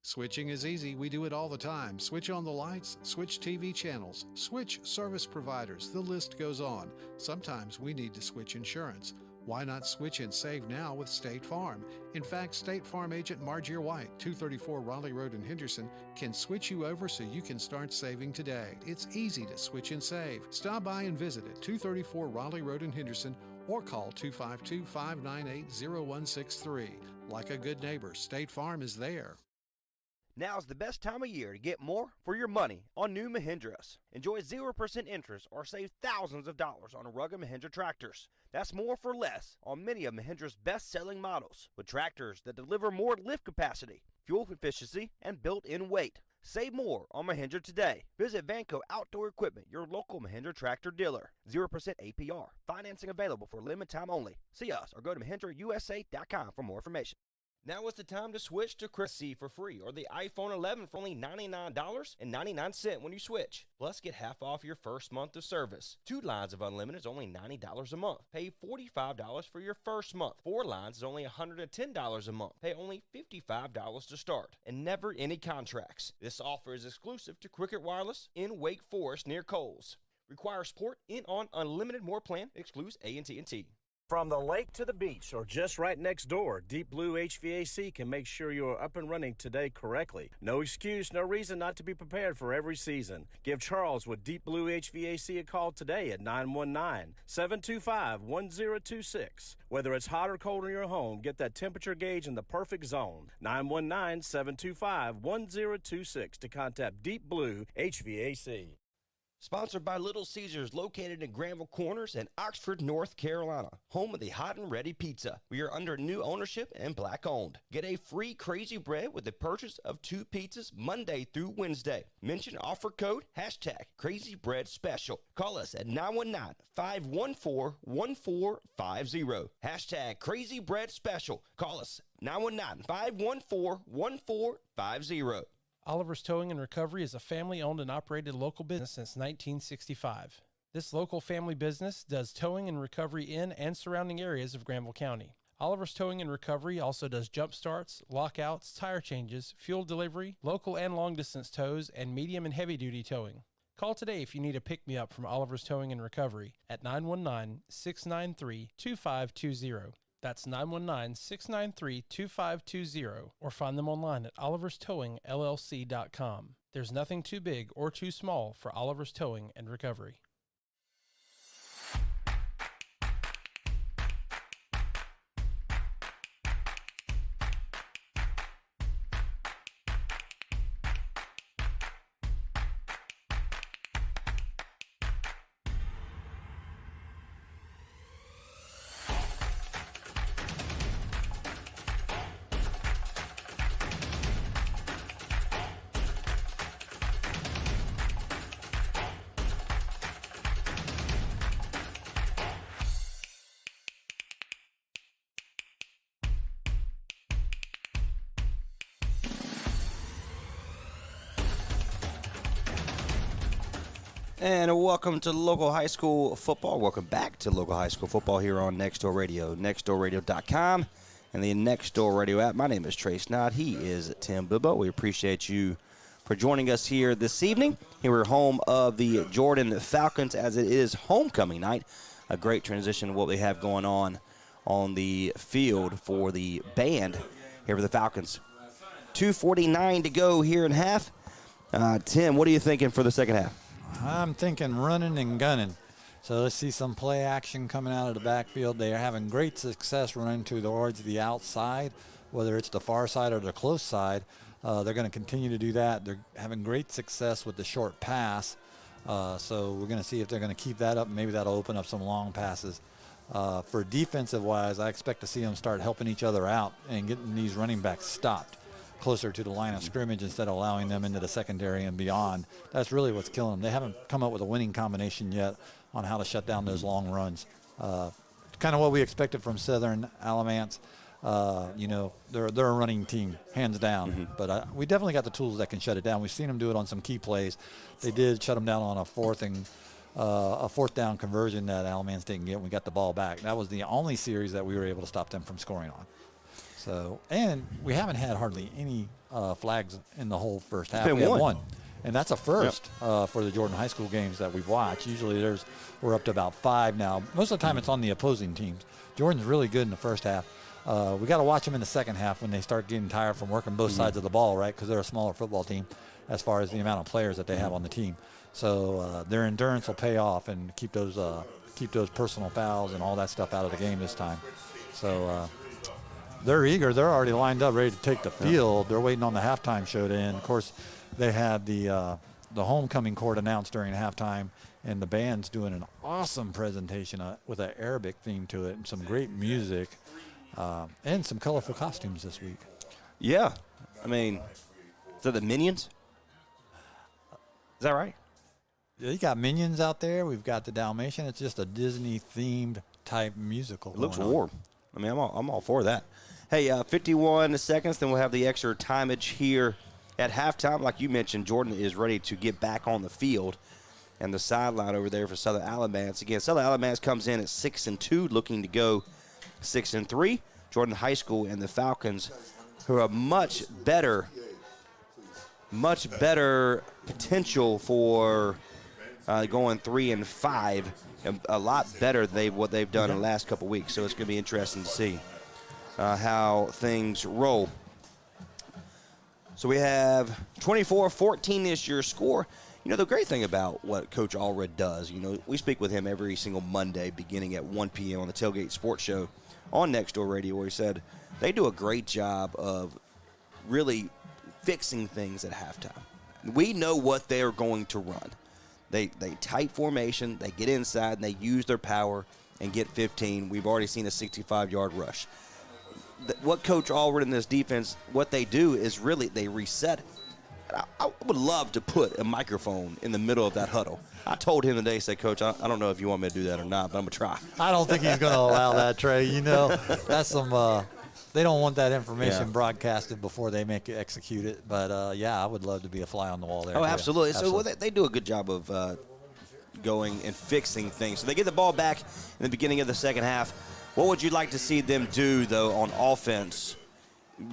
Switching is easy. We do it all the time. Switch on the lights, switch TV channels, switch service providers. The list goes on. Sometimes we need to switch insurance. Why not switch and save now with State Farm? In fact, State Farm agent Margier White, 234 Raleigh Road in Henderson, can switch you over so you can start saving today. It's easy to switch and save. Stop by and visit at 234 Raleigh Road in Henderson or call 252-598-0163. Like a good neighbor, State Farm is there. Now's the best time of year to get more for your money on new Mahindras. Enjoy 0% interest or save thousands of dollars on rugged Mahindra tractors. That's more for less on many of Mahindra's best-selling models, with tractors that deliver more lift capacity, fuel efficiency, and built-in weight. Save more on Mahindra today. Visit Vanco Outdoor Equipment, your local Mahindra tractor dealer. 0% APR. Financing available for limited time only. See us or go to MahindraUSA.com for more information. Now is the time to switch to C for free, or the iPhone 11 for only $99.99 when you switch. Plus, get half off your first month of service. 2 lines of unlimited is only $90 a month. Pay $45 for your first month. 4 lines is only $110 a month. Pay only $55 to start. And never any contracts. This offer is exclusive to Cricket Wireless in Wake Forest near Coles. Requires port in on unlimited more plan. Excludes AT&T. From the lake to the beach or just right next door, Deep Blue HVAC can make sure you are up and running today correctly. No excuse, no reason not to be prepared for every season. Give Charles with Deep Blue HVAC a call today at 919-725-1026. Whether it's hot or cold in your home, get that temperature gauge in the perfect zone. 919-725-1026 to contact Deep Blue HVAC. Sponsored by Little Caesars, located in Granville Corners and Oxford, North Carolina, home of the hot and ready pizza. We are under new ownership and black owned. Get a free Crazy Bread with the purchase of 2 pizzas Monday through Wednesday. Mention offer code #Crazy Bread Special. Call us at 919-514-1450. #Crazy Bread Special. Call us 919-514-1450. Oliver's Towing and Recovery is a family-owned and operated local business since 1965. This local family business does towing and recovery in and surrounding areas of Granville County. Oliver's Towing and Recovery also does jump starts, lockouts, tire changes, fuel delivery, local and long-distance tows, and medium and heavy-duty towing. Call today if you need a pick-me-up from Oliver's Towing and Recovery at 919-693-2520. That's 919-693-2520, or find them online at oliverstowingllc.com. There's nothing too big or too small for Oliver's Towing and Recovery. And welcome to local high school football. Welcome back to local high school football here on Nextdoor Radio, nextdoorradio.com, and the Nextdoor Radio app. My name is Trace Knott. He is Tim Bilbo. We appreciate you for joining us here this evening. Here we're home of the Jordan Falcons as it is homecoming night. A great transition to what they have going on the field for the band here for the Falcons. 2:49 to go here in half. Tim, what are you thinking for the second half? I'm thinking running and gunning. So let's see some play action coming out of the backfield. They are having great success running towards the outside, whether it's the far side or the close side. They're going to continue to do that. They're having great success with the short pass. So we're going to see if they're going to keep that up. Maybe that'll open up some long passes. For defensive-wise, I expect to see them start helping each other out and getting these running backs stopped closer to the line of scrimmage instead of allowing them into the secondary and beyond. That's really what's killing them. They haven't come up with a winning combination yet on how to shut down those long runs. Kind of what we expected from Southern Alamance. They're a running team, hands down. But we definitely got the tools that can shut it down. We've seen them do it on some key plays. They did shut them down on a fourth down conversion that Alamance didn't get when we got the ball back. That was the only series that we were able to stop them from scoring on. So, and we haven't had hardly any flags in the whole first half. We had one. And that's a first for the Jordan High School games that we've watched. Usually we're up to about 5 now. Most of the time it's on the opposing teams. Jordan's really good in the first half. We got to watch them in the second half when they start getting tired from working both sides of the ball, right? Because they're a smaller football team as far as the amount of players that they have on the team. So their endurance will pay off and keep those personal fouls and all that stuff out of the game this time. So they're eager. They're already lined up, ready to take the field. They're waiting on the halftime show to end. Of course, they had the homecoming court announced during halftime, and the band's doing an awesome presentation with an Arabic theme to it and some great music and some colorful costumes this week. Yeah. I mean, is that the Minions? Is that right? You got Minions out there. We've got the Dalmatian. It's just a Disney-themed type musical. It looks going on. warm. I mean, I'm all for that. Hey, 51 seconds, then we'll have the extra timeage here at halftime. Like you mentioned, Jordan is ready to get back on the field. And the sideline over there for Southern Alamance. Again, Southern Alamance comes in at 6-2, looking to go 6-3. Jordan High School and the Falcons, who are much better potential for going 3-5, and a lot better than what they've done in the last couple weeks. So it's going to be interesting to see how things roll. So we have 24-14 is your score. You know, the great thing about what Coach Allred does, you know, we speak with him every single Monday beginning at 1 p.m. on the Tailgate Sports Show on Next Door Radio, where he said they do a great job of really fixing things at halftime. We know what they're going to run. They tight formation, they get inside, and they use their power and get 15. We've already seen a 65-yard rush. What Coach Allred in this defense, what they do is really they reset. I would love to put a microphone in the middle of that huddle. I told him today, said, Coach, I don't know if you want me to do that or not, but I'm going to try. I don't think he's going to allow that, Trey. You know, that's some they don't want that information broadcasted before they make it execute it. But, yeah, I would love to be a fly on the wall there. Oh, absolutely. Absolutely. So they do a good job of going and fixing things. So they get the ball back in the beginning of the second half. What would you like to see them do, though, on offense,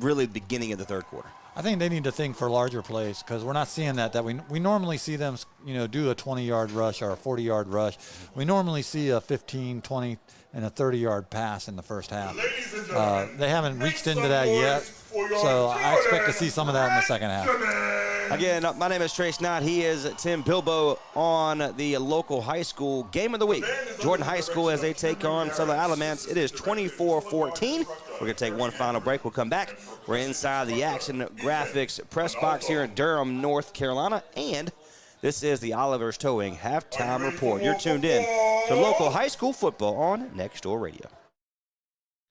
really the beginning of the third quarter? I think they need to think for larger plays because we're not seeing that we normally see them, you know, do a 20-yard rush or a 40-yard rush. We normally see a 15, 20, and a 30-yard pass in the first half. They haven't reached into that yet, so I expect to see some of that in the second half. Again, my name is Trace Knott. He is Tim Bilbo on the local high school game of the week. Jordan High School as they take on Southern Alamance. It is 24-14. We're going to take one final break. We'll come back. We're inside the Action Graphics press box here in Durham, North Carolina. And this is the Oliver's Towing halftime report. You're tuned in to local high school football on Next Door Radio.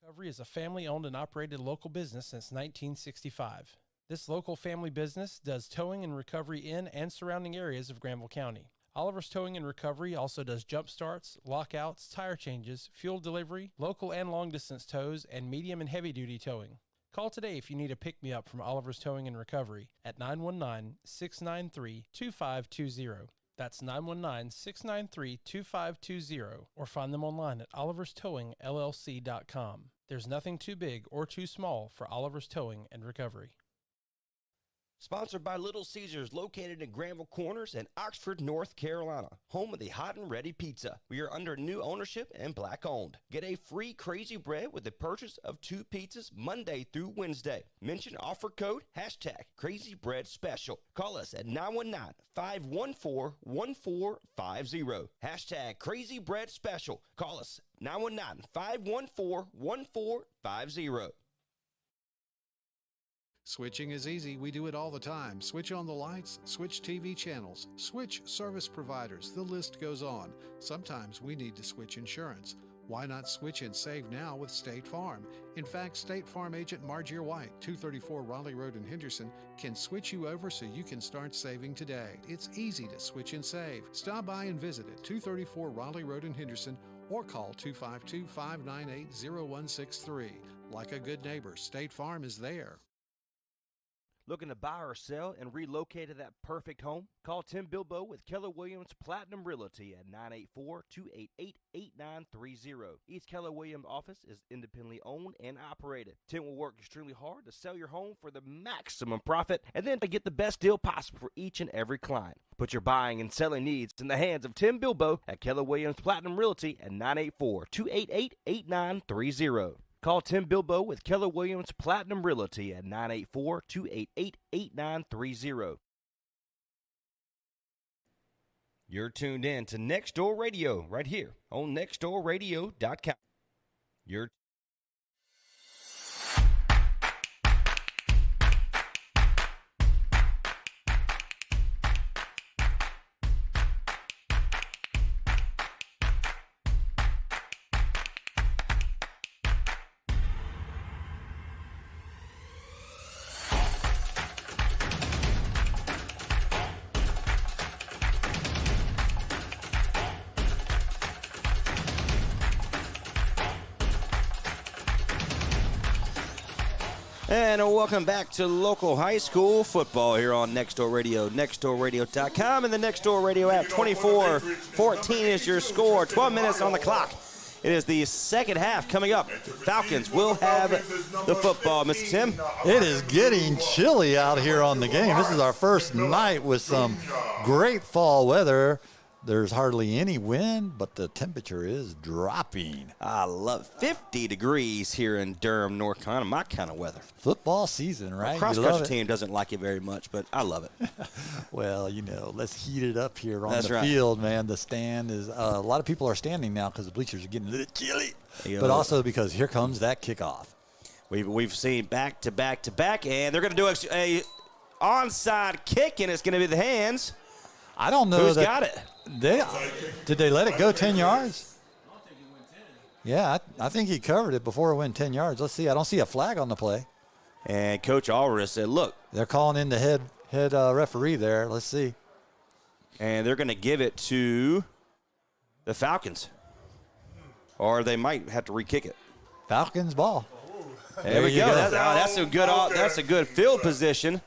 Recovery is a family-owned and operated local business since 1965. This local family business does towing and recovery in and surrounding areas of Granville County. Oliver's Towing and Recovery also does jump starts, lockouts, tire changes, fuel delivery, local and long-distance tows, and medium and heavy-duty towing. Call today if you need a pick-me-up from Oliver's Towing and Recovery at 919-693-2520. That's 919-693-2520, or find them online at oliverstowingllc.com. There's nothing too big or too small for Oliver's Towing and Recovery. Sponsored by Little Caesars, located in Granville Corners in Oxford, North Carolina, home of the hot and ready pizza. We are under new ownership and black owned. Get a free Crazy Bread with the purchase of 2 pizzas Monday through Wednesday. Mention offer code #Crazy Bread Special. Call us at 919-514-1450. #Crazy Bread Special. Call us 919-514-1450. Switching is easy. We do it all the time. Switch on the lights, switch TV channels, switch service providers. The list goes on. Sometimes we need to switch insurance. Why not switch and save now with State Farm? In fact, State Farm agent Margier White, 234 Raleigh Road in Henderson, can switch you over so you can start saving today. It's easy to switch and save. Stop by and visit at 234 Raleigh Road in Henderson or call 252-598-0163. Like a good neighbor, State Farm is there. Looking to buy or sell and relocate to that perfect home? Call Tim Bilbo with Keller Williams Platinum Realty at 984-288-8930. Each Keller Williams office is independently owned and operated. Tim will work extremely hard to sell your home for the maximum profit and then to get the best deal possible for each and every client. Put your buying and selling needs in the hands of Tim Bilbo at Keller Williams Platinum Realty at 984-288-8930. Call Tim Bilbo with Keller Williams Platinum Realty at 984-288-8930. You're tuned in to Next Door Radio right here on nextdoorradio.com. You're And welcome back to local high school football here on Next Door Radio, nextdoorradio.com, and the Next Door Radio app. 24-14 is your score, 12 minutes on the clock. It is the second half coming up. Falcons will have the football, Mr. Tim. It is getting chilly out here on the game. This is our first night with some great fall weather. There's hardly any wind, but the temperature is dropping. I love 50 degrees here in Durham, North Carolina. My kind of weather. Football season, right? You Cross-country love it. team doesn't like it very much, but I love it. Well, let's heat it up here on That's the right. field, man. The stand is a lot of people are standing now because the bleachers are getting a little chilly, Yo. but also because here comes that kickoff. We've seen back to back to back, and they're going to do a onside kick, and it's going to be the hands. I don't know. Who's got it? Did they let it go 10 yards? Yeah, I think he covered it before it went 10 yards. Let's see. I don't see a flag on the play. And Coach Alvarez said, look. They're calling in the head referee there. Let's see. And they're going to give it to the Falcons. Or they might have to re-kick it. Falcons ball. There we you go. go. That's a good field position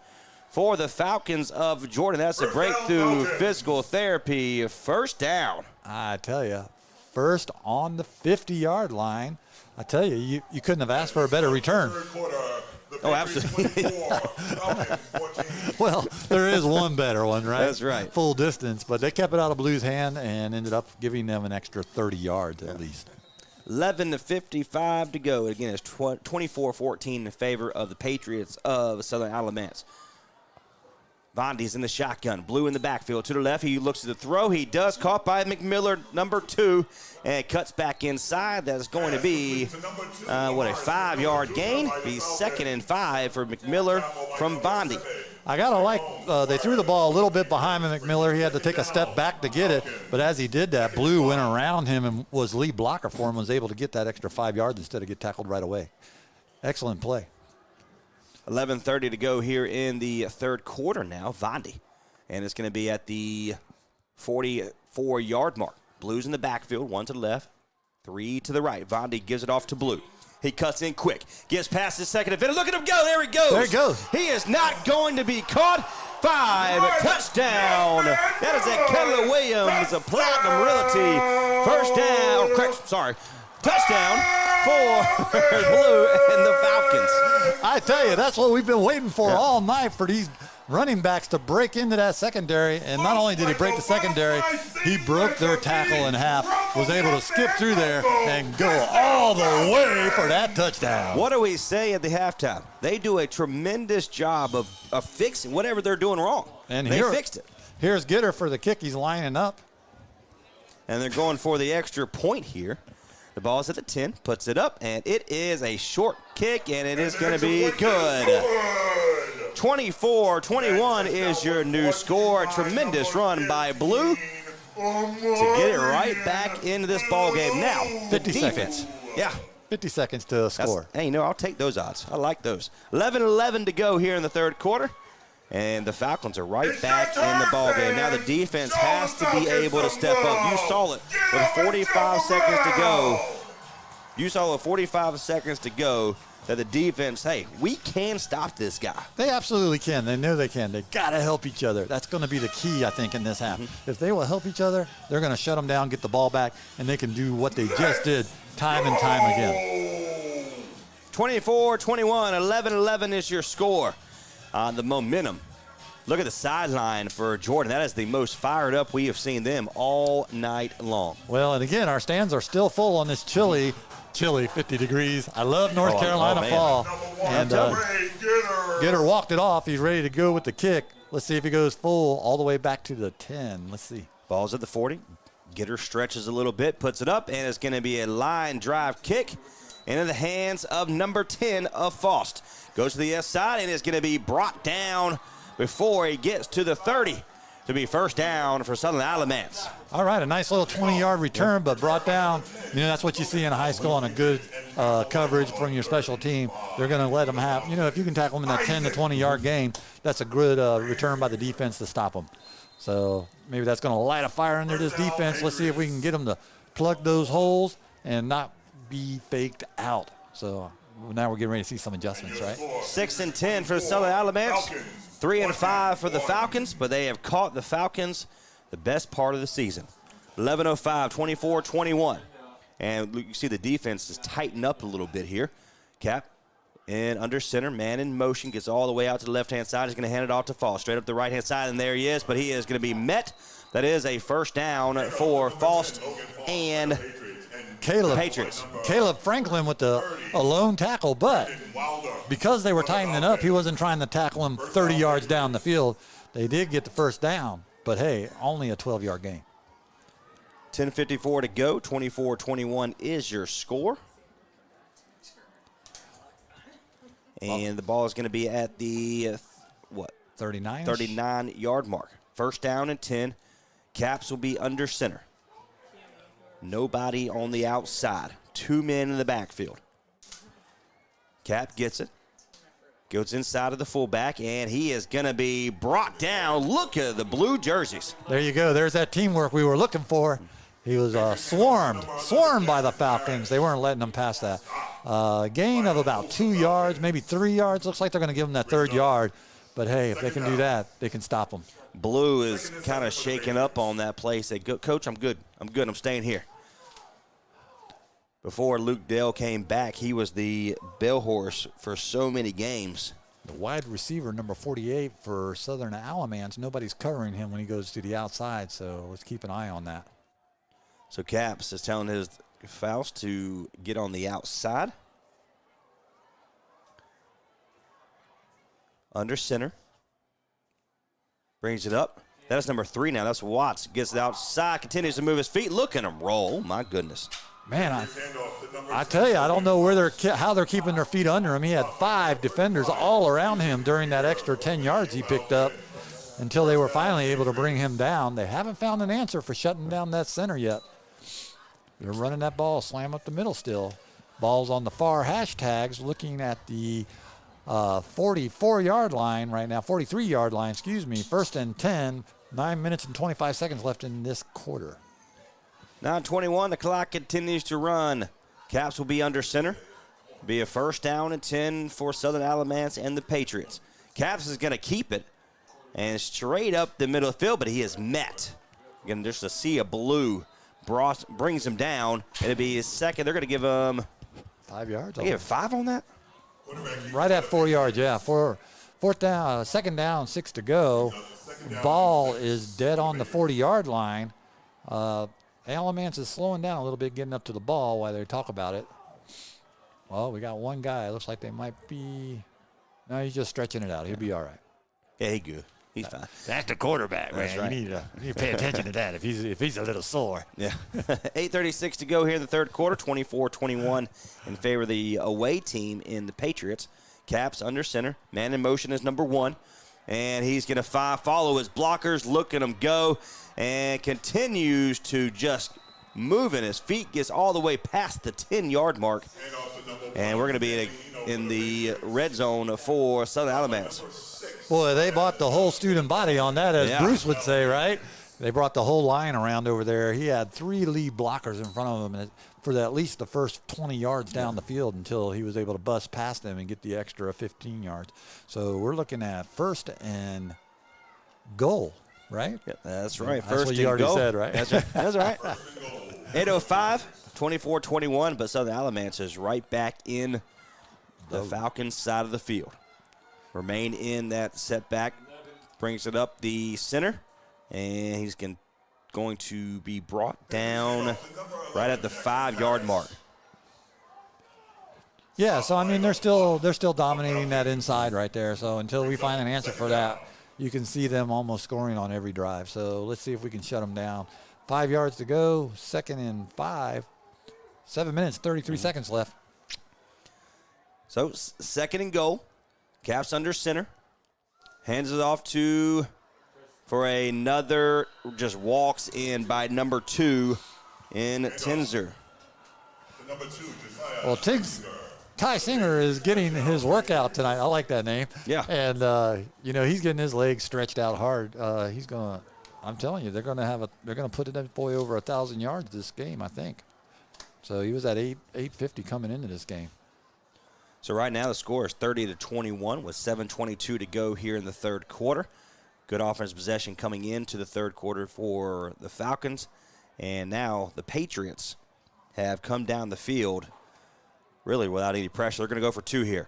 for the Falcons of Jordan. That's a breakthrough physical therapy. First down. I tell you, first on the 50-yard line. I tell you, you couldn't have asked for a better return. Oh, absolutely. Well, there is one better one, right? That's right. Full distance, but they kept it out of Blue's hand and ended up giving them an extra 30 yards at least. 11:55 to go. Again, it's 24-14 in favor of the Patriots of Southern Alamance. Vondy's in the shotgun. Blue in the backfield to the left. He looks at the throw. He does. Caught by McMiller, number 2, and cuts back inside. That's going to be, a 5-yard gain. Be 2nd and 5 for McMiller from Vondy. I got to they threw the ball a little bit behind McMiller. He had to take a step back to get it, but as he did that, Blue went around him and was lead blocker for him, was able to get that extra 5 yards instead of get tackled right away. Excellent play. 11:30 to go here in the third quarter now. Vondy. And it's going to be at the 44-yard mark. Blue's in the backfield, 1 to the left, 3 to the right. Vondy gives it off to Blue. He cuts in quick. Gets past his second defender. Look at him go. There he goes. There he goes. He is not going to be caught. 5, touchdown. That is a Keller Williams, a Platinum Realty. First down. Touchdown for Blue and the Falcons. I tell you, that's what we've been waiting for all night, for these running backs to break into that secondary. And not only did he break the secondary, he broke their tackle in half, was able to skip through there and go all the way for that touchdown. What do we say at the halftime? They do a tremendous job of fixing whatever they're doing wrong. And they fixed it. Here's Gitter for the kick. He's lining up. And they're going for the extra point here. The ball's at the 10, puts it up, and it is a short kick, and it is going to be good. 24-21 is your new score. A tremendous run by Blue to get it right back into this ball game. Now, 50 defense. seconds. Yeah. 50 seconds to score. Hey, I'll take those odds. I like those. 11-11 to go here in the third quarter. And the Falcons are right back in the ballgame. Now the defense has to be able to step up. You saw it with 45 seconds to go. You saw with 45 seconds to go that the defense, hey, we can stop this guy. They absolutely can. They know they can. They got to help each other. That's going to be the key, I think, in this half. If they will help each other, they're going to shut them down, get the ball back, and they can do what they just did time and time again. 24-21, 11-11 is your score. The momentum. Look at the sideline for Jordan. That is the most fired up we have seen them all night long. Well, and again, our stands are still full on this chilly 50 degrees. I love North Carolina fall. And Gitter walked it off. He's ready to go with the kick. Let's see if he goes full all the way back to the 10. Let's see. Ball's at the 40. Gitter stretches a little bit, puts it up, and it's going to be a line drive kick into the hands of number 10 of Faust. Goes to the S side, and it's going to be brought down before he gets to the 30 to be first down for Southern Alamance. All right, a nice little 20-yard return, but brought down. That's what you see in high school on a good coverage from your special team. They're going to let them have, if you can tackle them in that 10 to 20-yard gain, that's a good return by the defense to stop them. So maybe that's going to light a fire under this defense. Let's see if we can get them to plug those holes and not be faked out. So now we're getting ready to see some adjustments, right? 6-10 for the Southern Alamance. 3-5 for the Falcons, but they have caught the Falcons the best part of the season. 11:05, 24-21. And you see the defense is tightened up a little bit here. Cap in under center, man in motion, gets all the way out to the left-hand side. He's going to hand it off to Faust, straight up the right-hand side, and there he is, but he is going to be met. That is a first down for Faust and Patriots. Caleb Franklin with a lone tackle, but because they were tightening up, he wasn't trying to tackle him 30 yards down the field. They did get the first down, but hey, only a 12-yard gain. 10:54 to go. 24-21 is your score. And the ball is going to be at the, 39? 39-yard mark. First down and 10. Caps will be under center. Nobody on the outside. 2 men in the backfield. Cap gets it. Goes inside of the fullback, and he is going to be brought down. Look at the blue jerseys. There you go. There's that teamwork we were looking for. He was swarmed by the Falcons. They weren't letting him pass that. Gain of about 2 yards, maybe 3 yards. Looks like they're going to give him that 3rd yard. But, hey, if they can do that, they can stop him. Blue is kind of shaking up on that play. Say, Coach, I'm good. I'm staying here. Before Luke Dale came back, he was the bell horse for so many games. The wide receiver, number 48 for Southern Alamance, nobody's covering him when he goes to the outside, so let's keep an eye on that. So Caps is telling his Faust to get on the outside. Under center. Brings it up. That is number 3 now. That's Watts. Gets it outside, continues to move his feet. Look at him roll. My goodness. Man, I tell you, I don't know how they're keeping their feet under him. He had 5 defenders all around him during that extra 10 yards he picked up until they were finally able to bring him down. They haven't found an answer for shutting down that center yet. They're running that ball, slam up the middle still. Ball's on the far hashtags, looking at the 44-yard line right now, 43-yard line, excuse me. 1st and 10, 9 minutes and 25 seconds left in this quarter. 9:21, the clock continues to run. Caps will be under center. Be a first down and 10 for Southern Alamance and the Patriots. Caps is going to keep it and straight up the middle of the field, but he is met. Again, just a sea of blue brings him down. It'll be his second. They're going to give him 5 yards. They give 5 on that? Right at 4 yards, yeah. Fourth down, 2nd down, 6 to go. Ball is dead on the 40-yard line. Alamance is slowing down a little bit, getting up to the ball while they talk about it. Well, we got one guy. Looks like they might be. No, he's just stretching it out. He'll be all right. Yeah, he's good. He's fine. That's the quarterback, man. That's right. You need to pay attention to that if he's a little sore. Yeah. 8:36 to go here in the third quarter. 24-21 in favor of the away team in the Patriots. Caps under center. Man in motion is number 1. And he's going to follow his blockers, look at him go, and continues to just move in his feet, gets all the way past the 10-yard mark. And we're going to be in the red zone for Southern Alamance. Boy, they bought the whole student body on that, as Bruce would say, right? They brought the whole line around over there. He had 3 lead blockers in front of him for at least the first 20 yards down the field until he was able to bust past them and get the extra 15 yards. So we're looking at 1st and goal, right? Yep, that's right. That's what you already said, right? That's right. That's right. 8:05, 24-21, but Southern Alamance is right back in the Falcons side of the field. Remain in that setback. Brings it up the center, and he's going to be brought down right at the 5-yard mark. Yeah, so I mean they're still dominating that inside right there. So until we find an answer for that, you can see them almost scoring on every drive. So let's see if we can shut them down. 5 yards to go, 2nd and 5. 7 minutes, 33 seconds left. So 2nd and goal. Caps under center. Hands it off for another, just walks in by number 2 in Tinzer. Well, Ty Singer is getting his workout tonight. I like that name. Yeah. And he's getting his legs stretched out hard. I'm telling you, they're gonna put that boy over 1,000 yards this game, I think. So he was at 850 coming into this game. So right now the score is 30-21 with 7:22 to go here in the third quarter. Good offensive possession coming into the third quarter for the Falcons. And now the Patriots have come down the field really without any pressure. They're going to go for two here.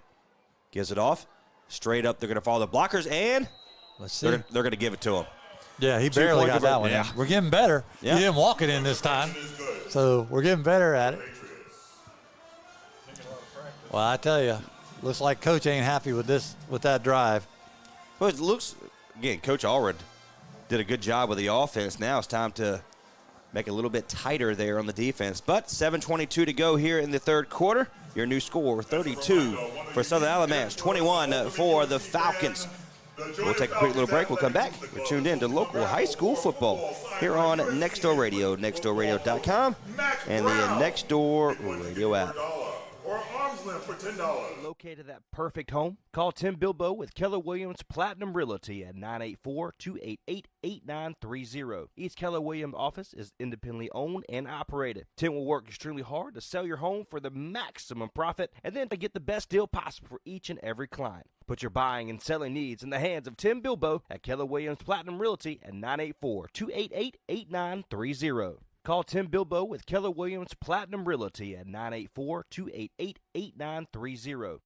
Gives it off. Straight up, they're going to follow the blockers, and Let's see. they're going to give it to him. Yeah, he barely got that one Yeah. in. We're getting better. Yeah. He didn't walk it in this time. So we're getting better at it. Well, I tell you, looks like Coach ain't happy with that drive. Well, it looks, again, Coach Allred did a good job with the offense. Now it's time to make it a little bit tighter there on the defense. But 7:22 to go here in the third quarter. Your new score, 32 for Southern Alamance, 21 for the Falcons. We'll take a quick little break. We'll come back. You're tuned in to local high school football here on Next Door Radio, nextdoorradio.com, and the Next Door Radio app. Or arm's length for $10. Located that perfect home? Call Tim Bilbo with Keller Williams Platinum Realty at 984-288-8930. Each Keller Williams office is independently owned and operated. Tim will work extremely hard to sell your home for the maximum profit and then to get the best deal possible for each and every client. Put your buying and selling needs in the hands of Tim Bilbo at Keller Williams Platinum Realty at 984-288-8930. Call Tim Bilbo with Keller Williams Platinum Realty at 984-288-8930.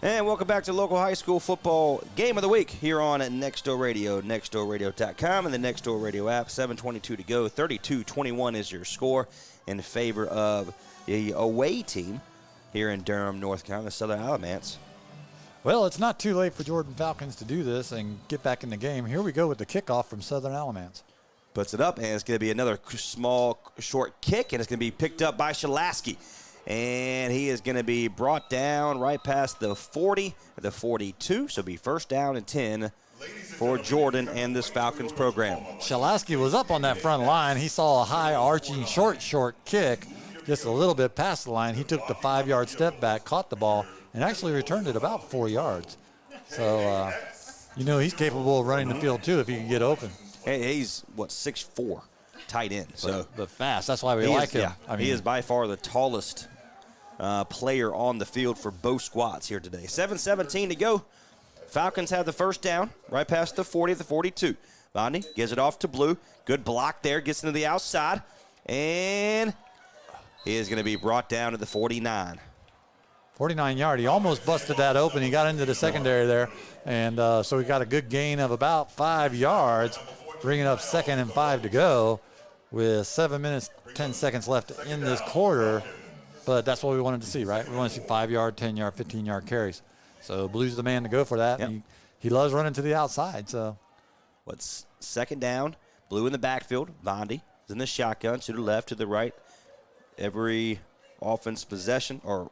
And welcome back to local high school football game of the week here on Next Door Radio, nextdoorradio.com, and the Next Door Radio app. 7:22 to go. 32-21 is your score in favor of the away team here in Durham, North Carolina, the Southern Alamance. Well, it's not too late for Jordan Falcons to do this and get back in the game. Here we go with the kickoff from Southern Alamance. Puts it up, and it's going to be another small, short kick, and it's going to be picked up by Shalaski. And he is going to be brought down right past the 40, the 42, so it'll be first down and 10 for Jordan and this Falcons program. Shalaski was up on that front line. He saw a high arching short kick just a little bit past the line. He took the 5-yard step back, caught the ball, and actually returned it about 4 yards. So, he's capable of running the field, too, if he can get open. Hey, he's, 6'4", tight end. So But fast. That's why we like him. Yeah, he is by far the tallest player on the field for both squads here today. 7:17 to go. Falcons have the first down right past the 40, the 42. Bondi gives it off to Blue. Good block there. Gets into the outside. And he is going to be brought down to the 49. 49-yard. He almost busted that open. He got into the secondary there. And so we got a good gain of about 5 yards, bringing up 2nd and 5 to go with 7 minutes, 10 seconds left in this quarter. But that's what we wanted to see, right? We want to see 5-yard, 10-yard, 15-yard carries. So Blue's the man to go for that. Yep. And he loves running to the outside. So What's second down? Blue in the backfield. Bondi is in the shotgun to the left, to the right. Every offense possession or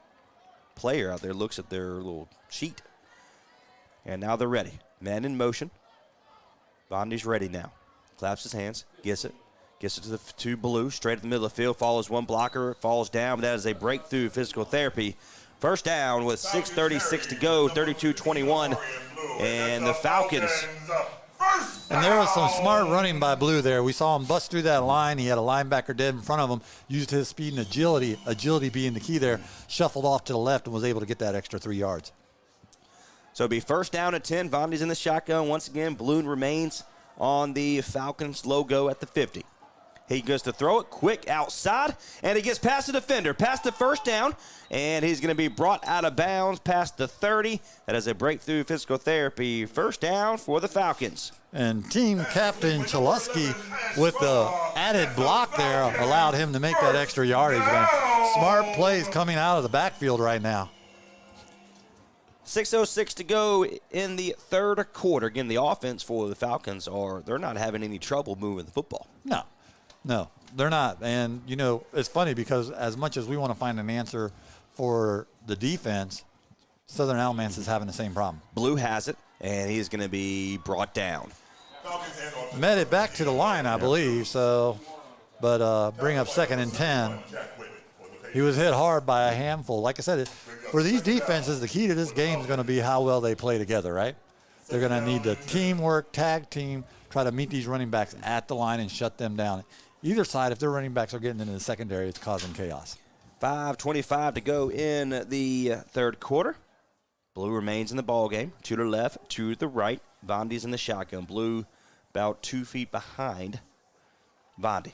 player out there looks at their little sheet. And now they're ready. Man in motion. Bondi's ready now. Claps his hands. Gets it to Blue. Straight at the middle of the field. Follows one blocker. Falls down. But that is a breakthrough physical therapy. First down with 6:36 to go. 32-21. And the Falcons. And there was some smart running by Blue there. We saw him bust through that line. He had a linebacker dead in front of him, used his speed and agility being the key there, shuffled off to the left and was able to get that extra 3 yards. So it'll be first down at 10. Bondi's in the shotgun. Once again, Blue remains on the Falcons logo at the 50. He goes to throw it quick outside, and he gets past the defender, past the first down, and he's going to be brought out of bounds past the 30. That is a breakthrough physical therapy. First down for the Falcons. And team captain Chalusky with the added block there allowed him to make that extra yardage. Man. Smart plays coming out of the backfield right now. 6:06 to go in the third quarter. Again, the offense for the Falcons they're not having any trouble moving the football. No, they're not. And, it's funny because as much as we want to find an answer for the defense, Southern Alamance is having the same problem. Blue has it, and he's going to be brought down. Met it back to the line, I believe, but bring up 2nd and 10. He was hit hard by a handful. Like I said, for these defenses, the key to this game is going to be how well they play together, right? They're going to need the teamwork, tag team, try to meet these running backs at the line and shut them down. Either side, if their running backs are getting into the secondary, it's causing chaos. 5:25 to go in the third quarter. Blue remains in the ball game. 2 to the left, 2 to the right. Vondy's in the shotgun. Blue about 2 feet behind Vondy.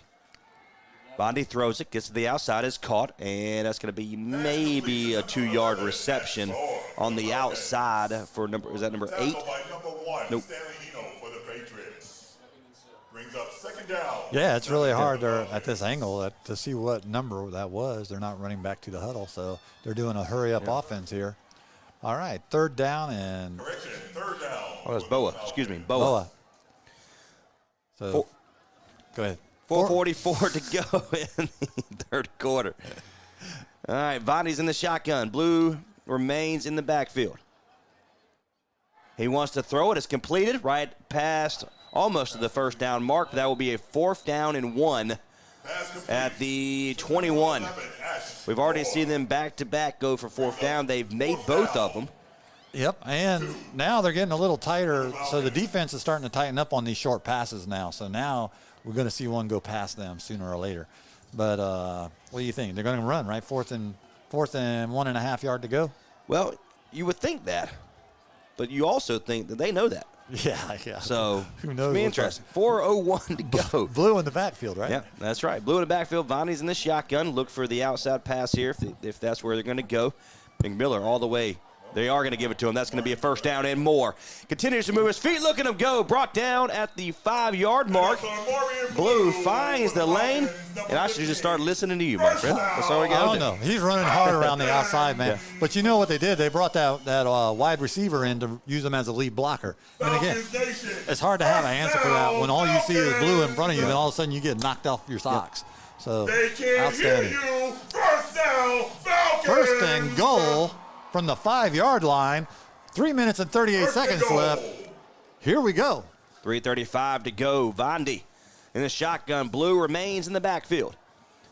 Vondy throws it, gets to the outside, is caught, and that's going to be maybe a 2-yard reception on the outside for number 8? Tackle by number 1, Nope. Stanley Hino for the Patriots. Brings up second down. Yeah, it's really hard there at this angle to see what number that was. They're not running back to the huddle, so they're doing a hurry-up offense here. All right, third down and Correction, third down. Oh, that's Boa. Excuse me, Boa. Boa. So, go ahead. 4:44 to go in the third quarter. All right, Vondy's in the shotgun. Blue remains in the backfield. He wants to throw it. It's completed right past almost to the first down mark. That will be a 4th down and 1 at the 21. We've already seen them back-to-back go for 4th down. They've made both of them. Yep, and now they're getting a little tighter, so the defense is starting to tighten up on these short passes now. So now we're going to see one go past them sooner or later. But what do you think? They're going to run, right? Fourth and 1.5 yard to go? Well, you would think that, but you also think that they know that. Yeah. So Who knows It's be what's interesting. 4:01 to go. Blue in the backfield, right? Yeah, that's right. Blue in the backfield. Vondy's in the shotgun. Look for the outside pass here if that's where they're going to go. McMillan all the way. They are going to give it to him. That's going to be a 1st down and more. Continues to move his feet. Look at him go. Brought down at the 5-yard mark. Blue finds the lane. And I should just start listening to you, my friend. That's all we I got don't to do. know. He's running hard around the outside, man. Yeah. But you know what they did? They brought that wide receiver in to use him as a lead blocker. And again, it's hard to have an answer for that when all you see is blue in front of you, and all of a sudden you get knocked off your socks. So, They can't hear outstanding. you. First down, Falcons. First and goal from the 5-yard line. 3 minutes and 38 seconds left. Here we go. 3:35 to go. Vondy in the shotgun. Blue remains in the backfield.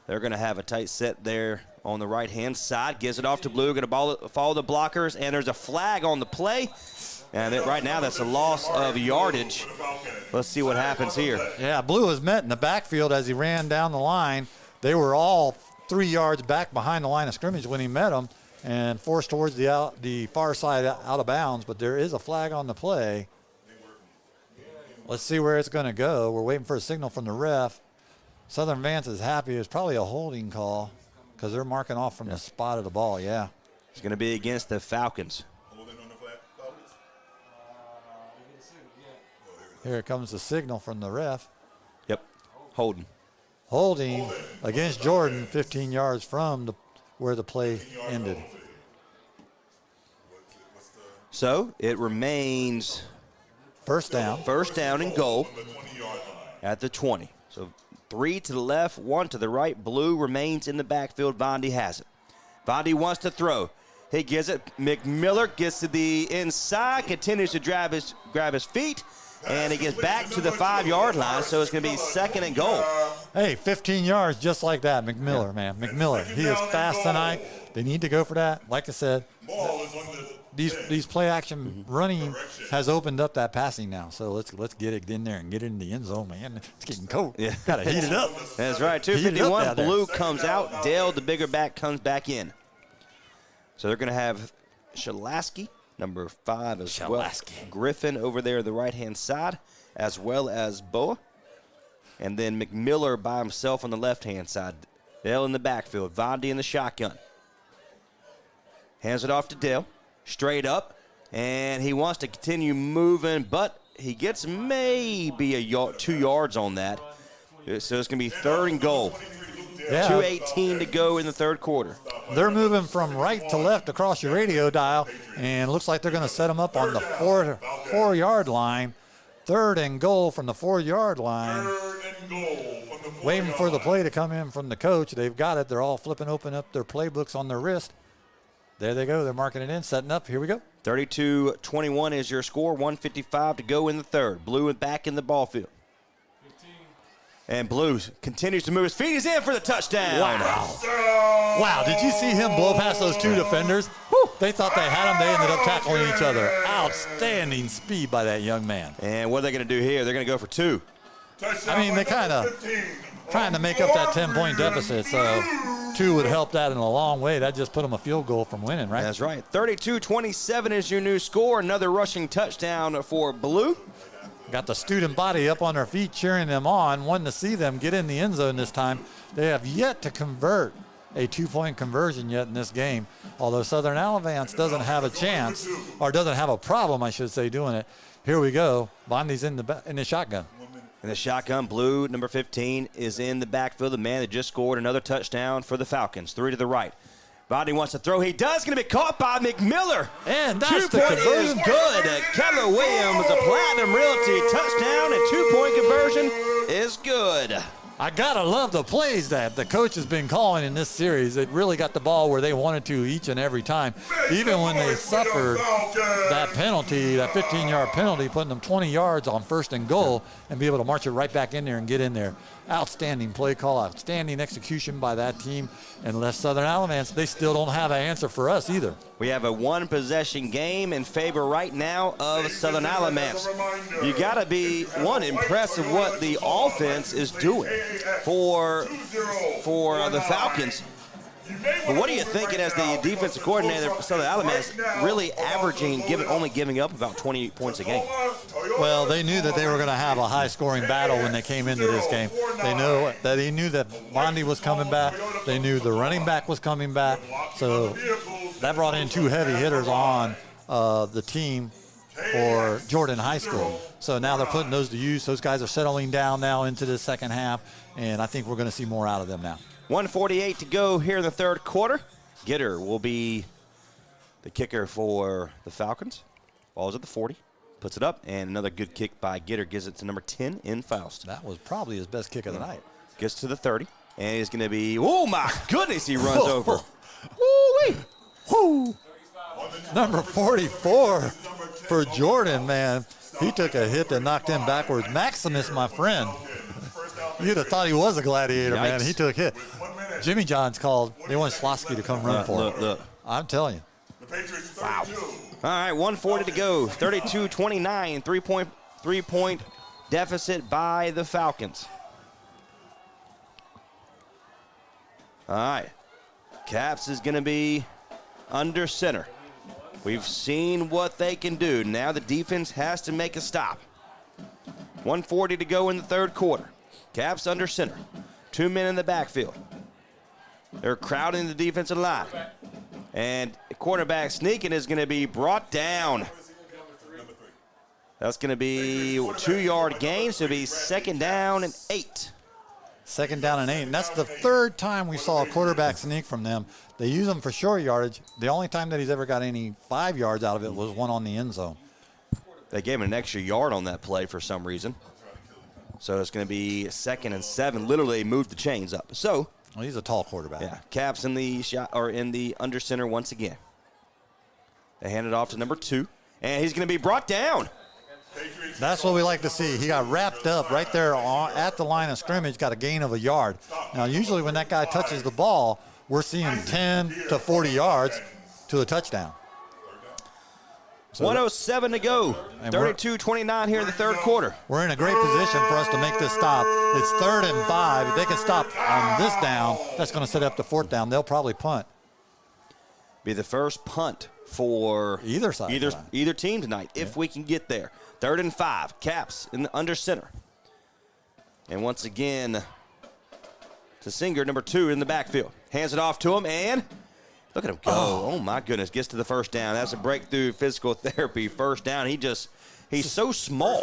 They're going to have a tight set there on the right-hand side. Gives it off to Blue. Going to follow the blockers, and there's a flag on the play. And right now that's a loss of yardage. Let's see what happens here. Yeah, Blue was met in the backfield as he ran down the line. They were all 3 yards back behind the line of scrimmage when he met them and forced towards the far side out of bounds. But there is a flag on the play. Let's see where it's going to go. We're waiting for a signal from the ref. Southern Vance is happy. It's probably a holding call because they're marking off from the spot of the ball, yeah. It's going to be against the Falcons. Here comes the signal from the ref. Yep, holding. Holding against Jordan 15 yards from where the play ended. So it remains First down. and goal at the 20. So 3 to the left, 1 to the right. Blue remains in the backfield. Vondy has it. Vondy wants to throw. He gives it. McMillan gets to the inside, continues to grab his feet, and he gets back to the 5-yard line, so it's going to be 2nd and goal. Hey, 15 yards just like that. McMillan, man. McMillan. He is fast tonight. They need to go for that. Like I said, these play action running has opened up that passing now. So let's get it in there and get it in the end zone, man. It's getting cold. Yeah. Got to heat it up. That's right. Heat it up 251. down there. Blue comes out. Dale, the bigger back, comes back in. So they're going to have Shalaski, number 5 as well. Griffin over there on the right-hand side, as well as Boa. And then McMillan by himself on the left-hand side. Dale in the backfield. Vondy in the shotgun. Hands it off to Dale. Straight up. And he wants to continue moving, but he gets maybe 2 yards on that. So it's going to be 3rd and goal. Yeah. 2:18 to go in the third quarter. They're moving from right to left across your radio dial, and it looks like they're going to set them up on the 4-yard line. 3rd and goal from the 4-yard line. Waiting for the play to come in from the coach. They've got it. They're all flipping open up their playbooks on their wrist. There they go. They're marking it in, setting up. Here we go. 32-21 is your score. 1:55 to go in the third. Blue and back in the ball field. And Blue continues to move his feet. He's in for the touchdown. Wow. Wow, did you see him blow past those 2 defenders? Woo, They thought they had him. They ended up tackling each other. Outstanding speed by that young man. And what are they going to do here? They're going to go for 2. I mean, they kind of trying to make up that 10-point deficit, so 2 would help that in a long way. That just put them a field goal from winning, right? That's right. 32-27 is your new score. Another rushing touchdown for Blue. Got the student body up on their feet cheering them on, wanting to see them get in the end zone this time. They have yet to convert a 2-point conversion yet in this game, although Southern Alavance doesn't have a chance, or doesn't have a problem, I should say, doing it. Here we go. Bondi's in the shotgun. In the shotgun, Blue, number 15, is in the backfield. The man that just scored another touchdown for the Falcons. 3 to the right. Bondi wants to throw. He does. Going to be caught by McMiller. And that's the 2-point is conversion. good. Keller Williams, a Platinum Realty touchdown, and 2-point conversion is good. I gotta love the plays that the coach has been calling in this series. It really got the ball where they wanted to each and every time. Even when they suffered that penalty, that 15-yard penalty, putting them 20 yards on 1st and goal and be able to march it right back in there and get in there. Outstanding play call, outstanding execution by that team. Unless Southern Alamance, they still don't have an answer for us either. We have a 1-possession game in favor right now of Southern Alamance. You got to be, impressed with what the offense is doing for the Falcons. But what are you thinking as the defensive coordinator for Southern Alamance, really averaging, only giving up about 20 points a game? Well, they knew that they were going to have a high-scoring battle when they came into this game. They knew that Bondi was coming back. They knew the running back was coming back. So that brought in 2 heavy hitters on the team for Jordan High School. So now they're putting those to use. Those guys are settling down now into the second half, and I think we're going to see more out of them now. 1:48 to go here in the third quarter. Gitter will be the kicker for the Falcons. Ball's at the 40. Puts it up, and another good kick by Gitter gives it to number 10 in Faust. That was probably his best kick of the night. Gets to the 30, and he's going to be, oh my goodness, he runs over. Woo-wee. Woo! Number 44 for Jordan, man. He took a hit that knocked him backwards. Maximus, my friend. You'd have thought he was a gladiator, man. Yikes. He took a hit. Jimmy John's called. They want Slosky to come run for him. Look. I'm telling you. Wow. All right, 1:40 to go. 32-29, 3-point deficit by the Falcons. All right. Caps is going to be under center. We've seen what they can do. Now the defense has to make a stop. 1:40 to go in the third quarter. Caps under center. 2 men in the backfield. They're crowding the defensive line. And quarterback sneaking is going to be brought down. That's going to be a 2-yard gain, so it'll be 2nd down and 8. 2nd down and 8. And that's the 3rd time we saw a quarterback sneak from them. They use him for short yardage. The only time that he's ever got any 5 yards out of it was one on the end zone. They gave him an extra yard on that play for some reason. So it's going to be 2nd and 7. Literally moved the chains up. So, well, he's a tall quarterback. yeah, Caps in the shot or in the under center once again. They hand it off to number 2, and he's going to be brought down. That's what we like to see. He got wrapped up right there at the line of scrimmage, got a gain of a yard. Now, usually when that guy touches the ball, we're seeing 10 to 40 yards to a touchdown. So 1:07 to go. 32-29 here in the third quarter. we're in a great position for us to make this stop. It's 3rd and 5. If they can stop on this down, that's going to set up the 4th down. They'll probably punt. Be the first punt for Either side tonight. either team tonight, if we can get there. 3rd and 5. Caps in the under center. And once again, to Singer, number 2 in the backfield. Hands it off to him, and look at him go. Oh, my goodness. Gets to the 1st down. That's a breakthrough physical therapy 1st down. He's so small.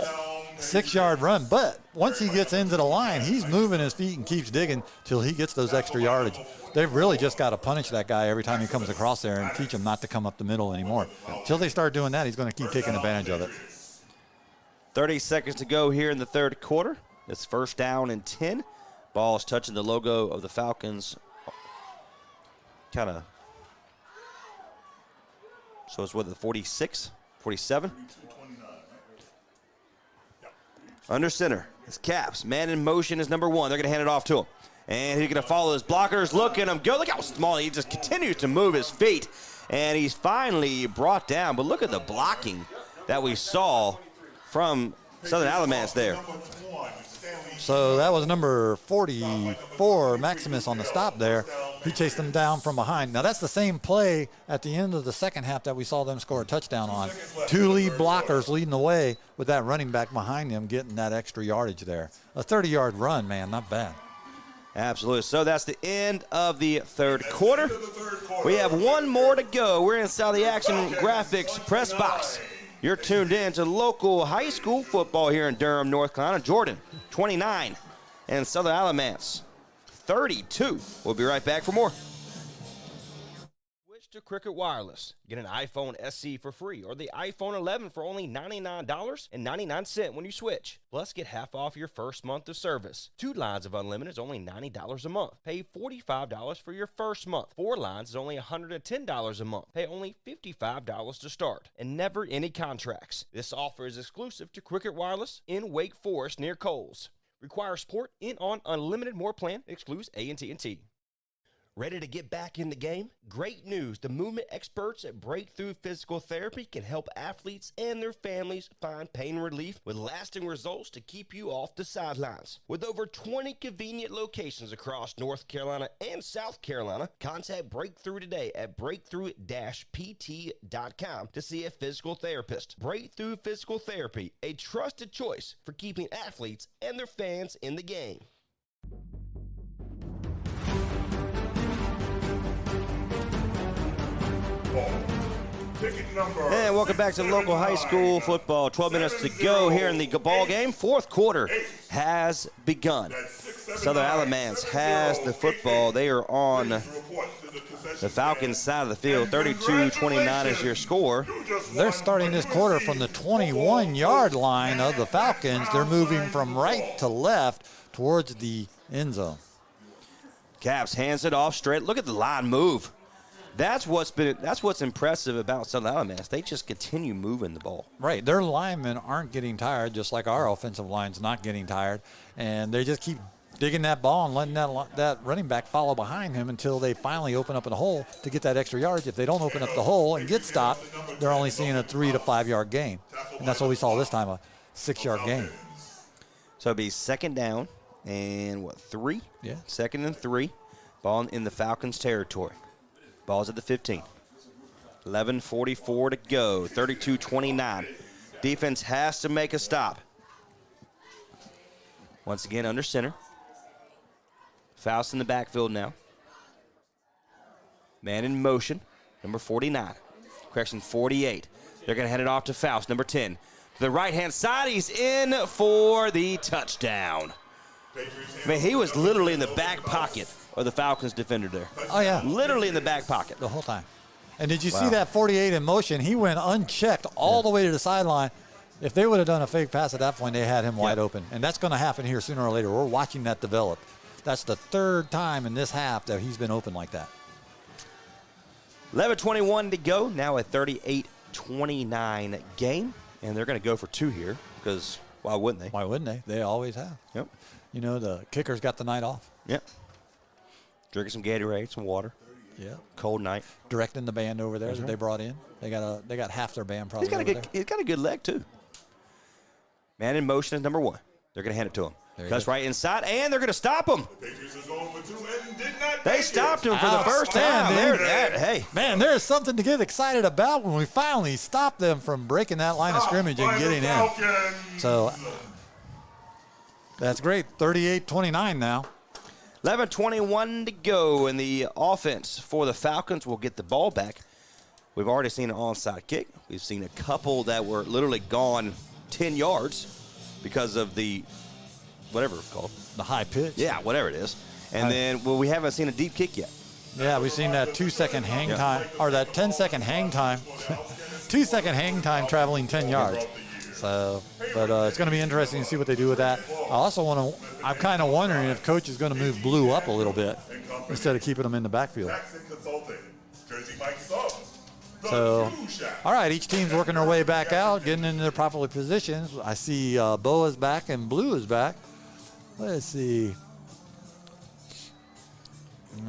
6-yard run, but once he gets into the line, he's moving his feet and keeps digging till he gets those extra yardage. They've really just got to punish that guy every time he comes across there and teach him not to come up the middle anymore. Until they start doing that, he's going to keep taking advantage of it. 30 seconds to go here in the third quarter. It's 1st down and 10. Ball's touching the logo of the Falcons. Kind of. So it's what, the 46, 47? Under center. It's Caps. Man in motion is number 1. They're going to hand it off to him. And he's going to follow his blockers. Look at him go. Look how small. He just continues to move his feet. and he's finally brought down. But look at the blocking that we saw from Southern Alamance there. So that was number 44, Maximus, on the stop there. He chased them down from behind. Now, that's the same play at the end of the second half that we saw them score a touchdown on. 2 lead blockers leading the way with that running back behind them getting that extra yardage there. A 30-yard run, man, not bad. Absolutely. So that's the end of the third quarter. We have one more to go. We're inside the Action Graphics press box. You're tuned in to local high school football here in Durham, North Carolina. Jordan, 29, and Southern Alamance, 32. We'll be right back for more. Switch to Cricket Wireless. Get an iPhone SE for free or the iPhone 11 for only $99.99 when you switch. Plus, get half off your first month of service. 2 lines of unlimited is only $90 a month. Pay $45 for your first month. 4 lines is only $110 a month. Pay only $55 to start. And never any contracts. This offer is exclusive to Cricket Wireless in Wake Forest near Coles. Requires port in on unlimited more plan. Excludes AT&T. Ready to get back in the game? Great news. The movement experts at Breakthrough Physical Therapy can help athletes and their families find pain relief with lasting results to keep you off the sidelines. With over 20 convenient locations across North Carolina and South Carolina, contact Breakthrough today at breakthrough-pt.com to see a physical therapist. Breakthrough Physical Therapy, a trusted choice for keeping athletes and their fans in the game. And welcome back to local high school football. 12 minutes to go here in the ball game. Fourth quarter has begun. Southern Alamance has the football. They are on the Falcons side of the field. 32-29 is your score. They're starting this quarter from the 21-yard line of the Falcons. They're moving from right to left towards the end zone. Caps hands it off straight. Look at the line move. That's what's impressive about Southern Alamance. They just continue moving the ball. Right. Their linemen aren't getting tired, just like our offensive line's not getting tired. And they just keep digging that ball and letting that running back follow behind him until they finally open up a hole to get that extra yardage. If they don't open up the hole and get stopped, they're only seeing a 3 to 5 yard gain. And that's what we saw this time, a 6-yard gain. So it'll be second down and 3? Yeah. Second and 3. Ball in the Falcons' territory. Ball's at the 15. 11:44 to go. 32-29. Defense has to make a stop. Once again, under center. Faust in the backfield now. Man in motion. Number 49. Correction, 48. They're going to hand it off to Faust, number 10. To the right-hand side, he's in for the touchdown. I mean, he was literally in the back pocket of the Falcons defender there. Oh, yeah. Literally in the back pocket. The whole time. And did you see that 48 in motion? He went unchecked all the way to the sideline. If they would have done a fake pass at that point, they had him wide open. And that's going to happen here sooner or later. We're watching that develop. That's the 3rd time in this half that he's been open like that. 11:21 to go. Now a 38-29 game. And they're going to go for 2 here because why wouldn't they? Why wouldn't they? They always have. Yep. You know, the kicker's got the night off. Yep. Drinking some Gatorade, some water. Yeah. Cold night. Directing the band over there that they brought in. They got half their band probably over there. He's got a good leg, too. Man in motion is number 1. They're going to hand it to him. Cuts right inside, and they're going to stop him. They stopped him for the first time. Hey. Man, there's something to get excited about when we finally stop them from breaking that line of scrimmage and getting in. So that's great. 38-29 now. 11:21 to go, and the offense for the Falcons will get the ball back. We've already seen an onside kick. We've seen a couple that were literally gone 10 yards because of the whatever it's called. The high pitch. Yeah, whatever it is. And then, we haven't seen a deep kick yet. Yeah, we've seen that 2-second hang time, or that 10-second hang time. 2-second hang time traveling 10 yards. So, but it's going to be interesting to see what they do with that. I'm kind of wondering if Coach is going to move Blue up a little bit instead of keeping him in the backfield. So, all right, each team's working their way back out, getting into their proper positions. I see Boa's back and Blue is back. Let's see.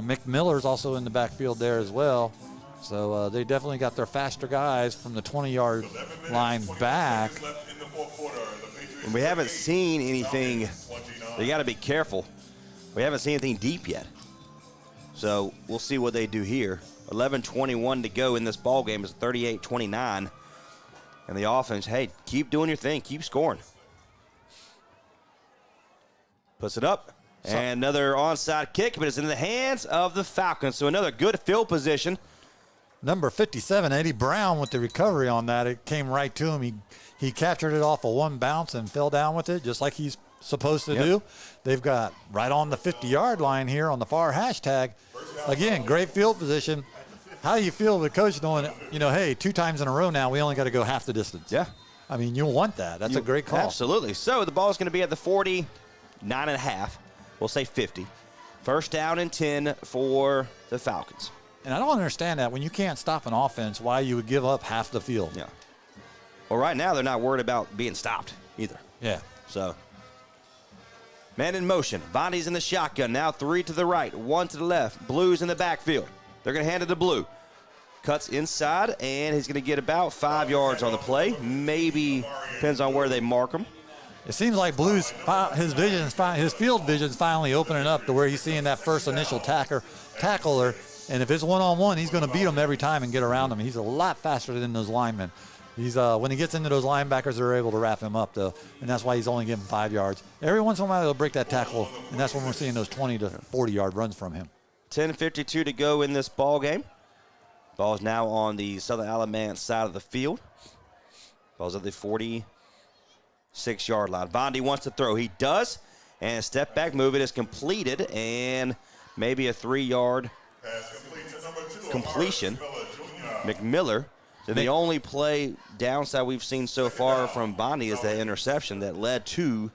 McMiller's also in the backfield there as well. So they definitely got their faster guys from the 20-yard line back. Left in the fourth quarter. The Patriots We haven't seen anything. You got to be careful. We haven't seen anything deep yet. So we'll see what they do here. 11:21 to go in this ball game. It's 38-29. And the offense, hey, keep doing your thing. Keep scoring. Puts it up. And another onside kick, but it's in the hands of the Falcons. So another good field position. Number 57, Eddie Brown, with the recovery on that. It came right to him. He captured it off of one bounce and fell down with it, just like he's supposed to do. They've got right on the 50-yard line here on the far hashtag. Again, great field position. How do you feel the coach knowing, hey, 2 times in a row now, we only got to go half the distance? Yeah. I mean, you'll want that. That's a great call. Absolutely. So the ball is going to be at the 49.5. We'll say 50. First down and 10 for the Falcons. And I don't understand that. When you can't stop an offense, why you would give up half the field. Yeah. Well, right now they're not worried about being stopped either. Yeah. So, man in motion. Vondy's in the shotgun. Now 3 to the right, 1 to the left. Blue's in the backfield. They're going to hand it to Blue. Cuts inside, and he's going to get about 5 yards on the play. Maybe depends on where they mark him. It seems like Blue's his field vision's finally opening up to where he's seeing that first initial tackler. And if it's one-on-one, he's going to beat him every time and get around him. He's a lot faster than those linemen. He's when he gets into those linebackers, they're able to wrap him up, though, and that's why he's only getting 5 yards. Every once in a while, they'll break that tackle, and that's when we're seeing those 20 to 40-yard runs from him. 10:52 to go in this ball game. Ball is now on the Southern Alamance side of the field. Ball's at the 46-yard line. Vondy wants to throw. He does, and a step back move. It is completed, and maybe a 3-yard completion. McMiller. So the only play downside we've seen so far from Vondy is that interception that led to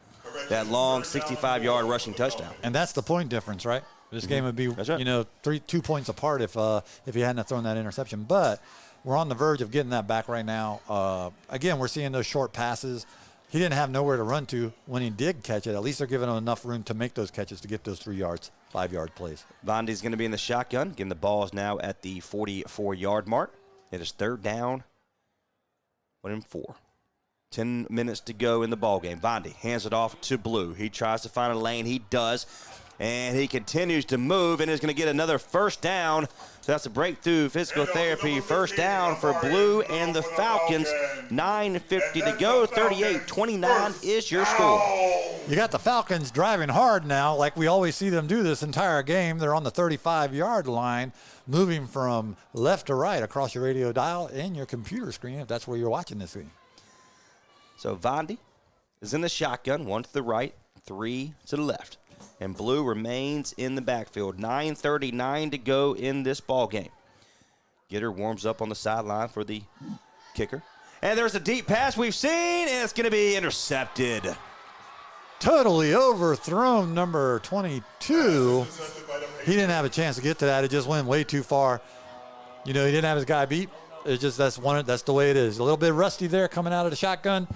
that long 65-yard rushing touchdown. And that's the point difference, right? This game would be, That's right. 2 points apart if he hadn't thrown that interception. But we're on the verge of getting that back right now. Again, we're seeing those short passes. He didn't have nowhere to run to when he did catch it. At least they're giving him enough room to make those catches to get those 3 yards, 5-yard plays. Vondy's going to be in the shotgun. Again, the ball is now at the 44-yard mark. It is 3rd down, 1 and 4. 10 minutes to go in the ball game. Vondy hands it off to Blue. He tries to find a lane. He does. And he continues to move and is going to get another first down. So that's a breakthrough physical therapy. First down for Blue and the Falcons. 9:50 to go. 38-29 is your score. You got the Falcons driving hard now, like we always see them do this entire game. They're on the 35-yard line, moving from left to right across your radio dial and your computer screen, if that's where you're watching this game. So Vondy is in the shotgun, 1 to the right, 3 to the left. And Blue remains in the backfield. 9:39 to go in this ball game. Gitter warms up on the sideline for the kicker. And there's a deep pass we've seen, and it's going to be intercepted. Totally overthrown, number 22. He didn't have a chance to get to that. It just went way too far. He didn't have his guy beat. It's just that's the way it is. A little bit rusty there coming out of the shotgun,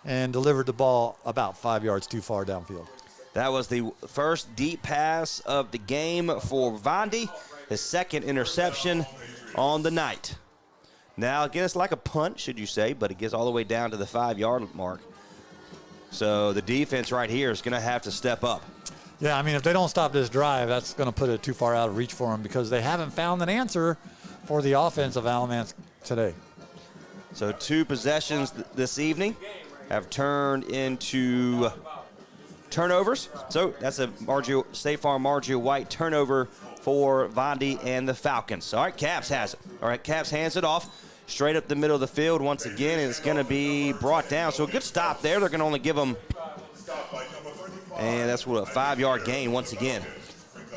and delivered the ball about 5 yards too far downfield. That was the first deep pass of the game for Vondy. His second interception on the night. Now, again, it's like a punt, should you say, but it gets all the way down to the 5-yard mark. So the defense right here is going to have to step up. Yeah, I mean, if they don't stop this drive, that's going to put it too far out of reach for them because they haven't found an answer for the offense of Alamance today. So 2 possessions this evening have turned into turnovers. So that's a State Farm Marjorie White turnover for Vondy and the Falcons. All right, Caps has it. All right, Caps hands it off straight up the middle of the field once again, and it's going to be brought down. So a good stop there. They're going to only give them, and that's what, a 5-yard gain once again.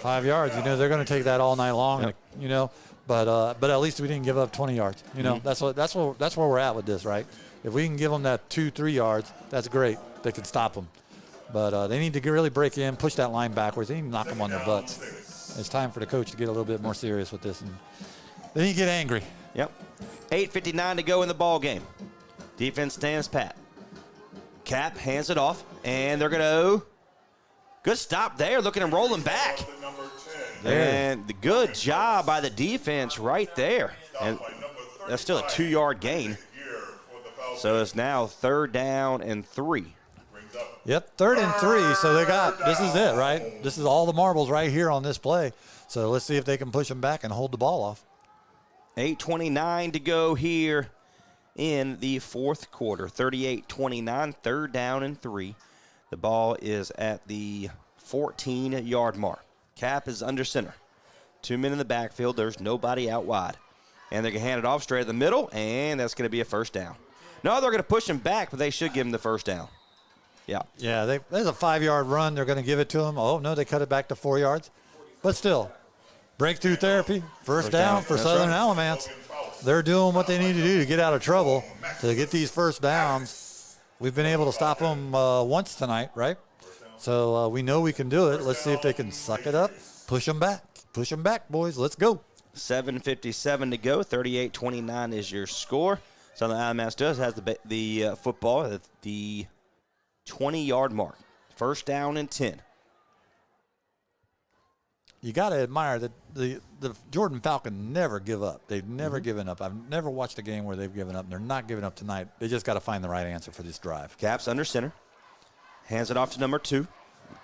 5 yards. They're going to take that all night long. Yep. But at least we didn't give up 20 yards. That's where we're at with this, right? If we can give them that 2-3 yards, that's great. They can stop them. But they need to really break in, push that line backwards. They need to knock them on their butts. It's time for the coach to get a little bit more serious with this. And then you get angry. Yep. 8:59 to go in the ball game. Defense stands pat. Cap hands it off, and they're going to good stop there. Look at him rolling back. And the good job by the defense right there. And that's still a 2-yard gain. So it's now 3rd down and 3. Yep, 3rd and 3. So this is it, right? This is all the marbles right here on this play. So let's see if they can push them back and hold the ball off. 8:29 to go here in the 4th quarter. 38-29, 3rd down and 3. The ball is at the 14-yard mark. Cap is under center. 2 men in the backfield. There's nobody out wide. And they're going to hand it off straight at the middle, and that's going to be a 1st down. No, they're going to push him back, but they should give him the 1st down. Yeah. Yeah, there's a 5-yard run. They're going to give it to him. Oh, no, they cut it back to 4 yards. But still, breakthrough therapy, first down for That's Southern right. Alamance. They're doing what they need to do to get out of trouble, to get these first downs. We've been able to stop them once tonight, right? So we know we can do it. Let's see if they can suck it up, push them back. Push them back, boys. Let's go. 7:57 to go. 38-29 is your score. Southern Alamance has the football at the 20-yard mark. 1st down and 10. You got to admire that the Jordan Falcon never give up. They've never given up. I've never watched a game where they've given up. They're not giving up tonight. They just got to find the right answer for this drive. Caps under center. Hands it off to number 2.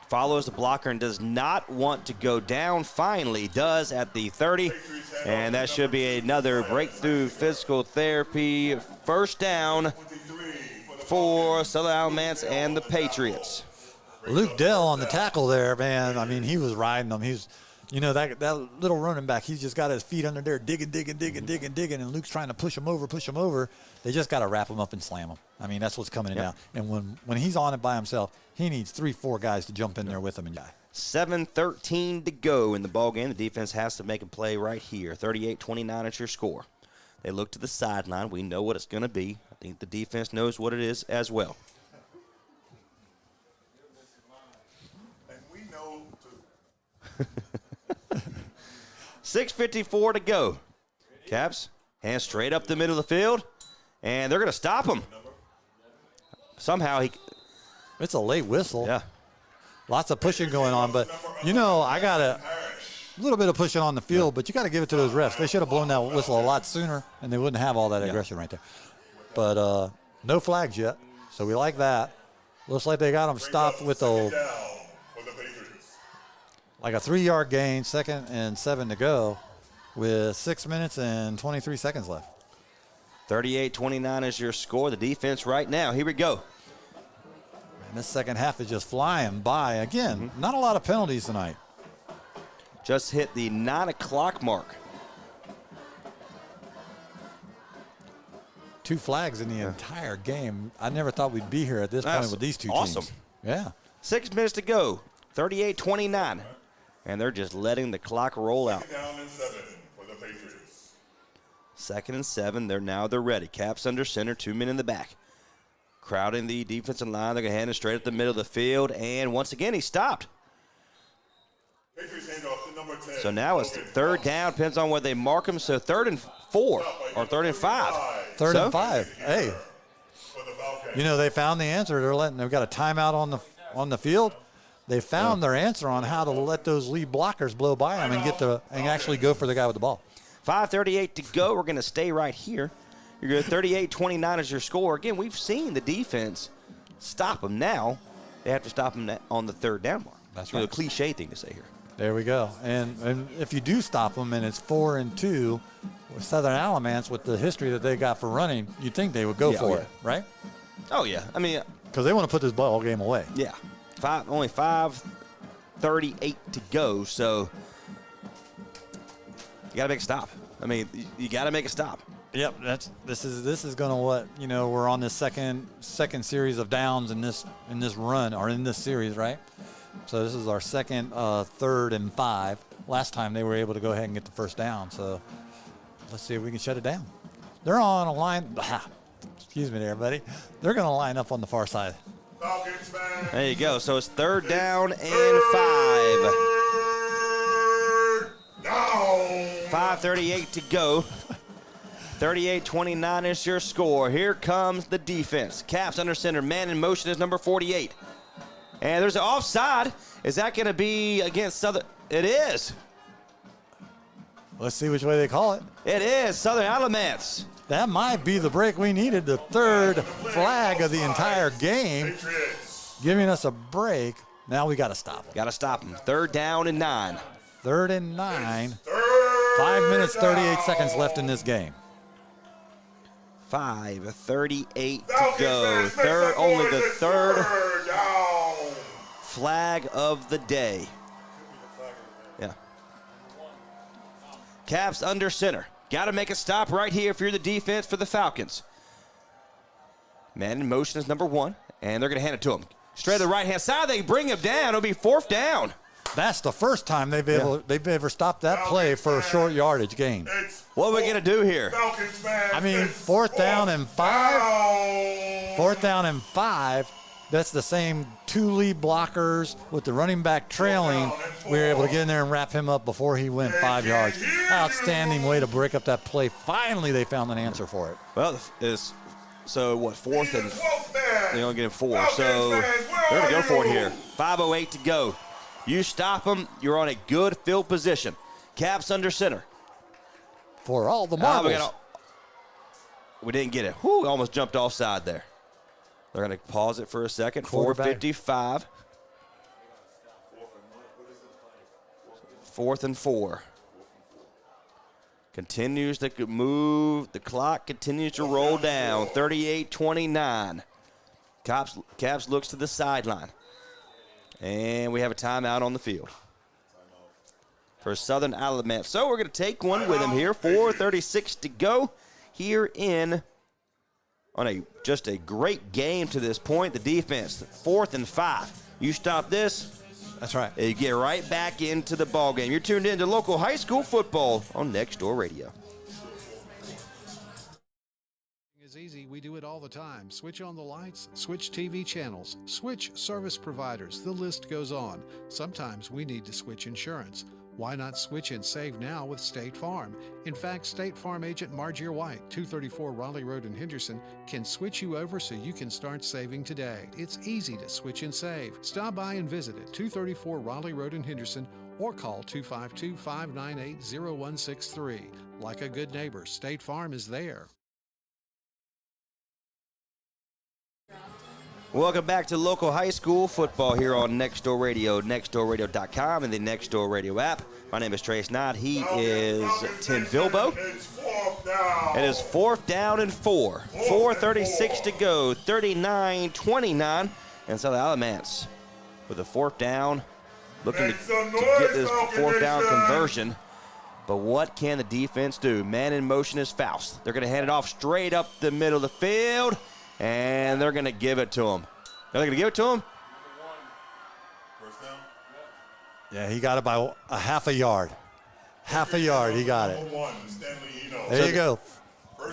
Follows the blocker and does not want to go down. Finally does at the 30. And that should be another breakthrough physical therapy. 1st down for Southern Alamance and the Patriots. Luke Dell on the tackle there, man. I mean, he was riding them. He's, that little running back, he's just got his feet under there digging. And Luke's trying to push him over. They just got to wrap him up and slam him. I mean, that's what's coming in now. And when he's on it by himself, he needs 3-4 guys to jump in there with him and die. 7:13 to go in the ball game. The defense has to make a play right here. 38-29 is your score. They look to the sideline. We know what it's going to be. I think the defense knows what it is as well. And we know too. 6:54 to go. Caps, hands straight up the middle of the field, and they're going to stop him. Somehow It's a late whistle. yeah. Lots of pushing going on, but I got a little bit of pushing on the field, but you got to give it to those refs. They should have blown that whistle a lot sooner, and they wouldn't have all that aggression right there. But no flags yet, so we like that. Looks like they got them stopped with Down for the Patriots. like a 3-yard gain, 2nd and 7 to go, with 6 minutes and 23 seconds left. 38-29 is your score. The defense right now. Here we go. And this second half is just flying by. Again, not a lot of penalties tonight. Just hit the 9 o'clock mark. 2 flags in the entire game. I never thought we'd be here at this That's point with these two awesome. teams. Yeah. 6 minutes to go. 38-29. And they're just letting the clock roll out. Down and 7 for the Patriots. 2nd and 7. They're ready. Caps under center. 2 men in the back. Crowding the defensive line. They're going to hand it straight up the middle of the field. And once again, he stopped. Patriots hand off to number 10. So now it's 3rd down. Depends on where they mark him. So 3rd and 4 or 3rd and 5. 3rd So- and 5. Hey, For the Falcons. they found the answer. They've got a timeout on the field. They found their answer on how to let those lead blockers blow by them and actually go for the guy with the ball. 5:38 to go. We're going to stay right here. You're good. 38-29 is your score. Again, we've seen the defense stop them. Now they have to stop them on the 3rd down mark. That's A right. cliche thing to say here. There we go. And if you do stop them and it's 4 and 2, with Southern Alamance with the history that they got for running, you'd think they would go Yeah, for yeah. it, right? Oh, yeah. I mean, Because they want to put this ball game away. yeah. Only 5:38 to go. So you got to make a stop. I mean, you got to make a stop. Yep, this is going to we're on this second series of downs in this run or in this series, right? So this is our second 3rd and 5. Last time they were able to go ahead and get the 1st down. So let's see if we can shut it down. They're on a line. Excuse me there, buddy. They're going to line up on the far side. Falcons fans. There you go. So it's 3rd down and 5. Down. 5:38 to go. 38-29 is your score. Here comes the defense. Caps under center. Man in motion is number 48. And there's an offside. Is that going to be against Southern? It is. Let's see which way they call it. It is Southern Alamance. That might be the break we needed. The third flag of the entire game, giving us a break. Now we got to stop. Got to stop them. 3rd down and 9. 3rd and 9. 5 minutes, 38 seconds left in this game. 5:38 to go. Only the third flag of the day. Yeah. Caps under center. Got to make a stop right here if you're the defense for the Falcons. Man in motion is number 1, and they're going to hand it to him. Straight to the right-hand side, they bring him down. It'll be 4th down. That's the first time they've ever stopped that play for a short yardage gain. What are we going to do here? I mean, 4th down and 5. 4th down and 5. That's the same 2 lead blockers with the running back trailing. We were able to get in there and wrap him up before he went 5 yards. Outstanding way to break up that play. Finally, they found an answer for it. Well, it's so what, 4th and they only get him 4. So they're going to go for it here. 5:08 to go. You stop them, you're on a good field position. Caps under center. For all the marbles. We didn't get it. Whew, almost jumped offside there. They're going to pause it for a second. 4:55. 4th and 4. Continues to move. The clock continues to roll down. 38-29. Caps looks to the sideline. And we have a timeout on the field for Southern Alamance. So we're going to take one with him here. 4:36 to go here on just a great game to this point. The defense, 4th and 5. You stop this. That's right. You get right back into the ball game. You're tuned in to local high school football on Next Door Radio. Is easy. We do it all the time. Switch on the lights, switch TV channels, switch service providers. The list goes on. Sometimes we need to switch insurance. Why not switch and save now with State Farm? In fact, State Farm agent Margier White, 234 Raleigh Road in Henderson, can switch you over so you can start saving today. It's easy to switch and save. Stop by and visit at 234 Raleigh Road in Henderson or call 252-598-0163. Like a good neighbor, State Farm is there. Welcome back to local high school football here on Next Door Radio, nextdoorradio.com, and the Next Door Radio app. My name is Trace Knott. He is Tim Bilbo. It is 4th down and 4. 4:36 to go, 39-29. And Southern Alamance with a 4th down, looking to get this 4th down conversion. But what can the defense do? Man in motion is Faust. They're going to hand it off straight up the middle of the field. And they're going to give it to him. Are they going to give it to him? Yeah, he got it by a half a yard. Half a yard, he got it. There you go.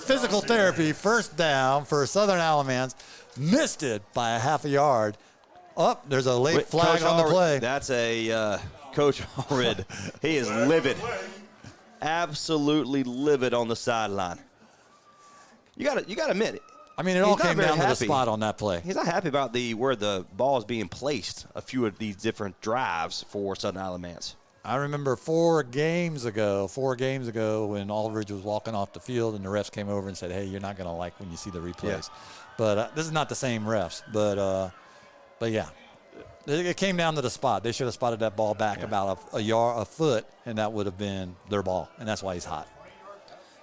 Physical therapy, 1st down for Southern Alamance. Missed it by a half a yard. Oh, there's a late flag on the play. That's a Coach Allred. He is livid. Absolutely livid on the sideline. You got to admit it. I mean, it all came down to the spot on that play. He's not happy about where the ball is being placed a few of these different drives for Southern Alamance. I remember 4 games ago, when Aldridge was walking off the field and the refs came over and said, hey, you're not going to like when you see the replays. Yeah. But this is not the same refs. But yeah, it came down to the spot. They should have spotted that ball back about a foot, and that would have been their ball, and that's why he's hot.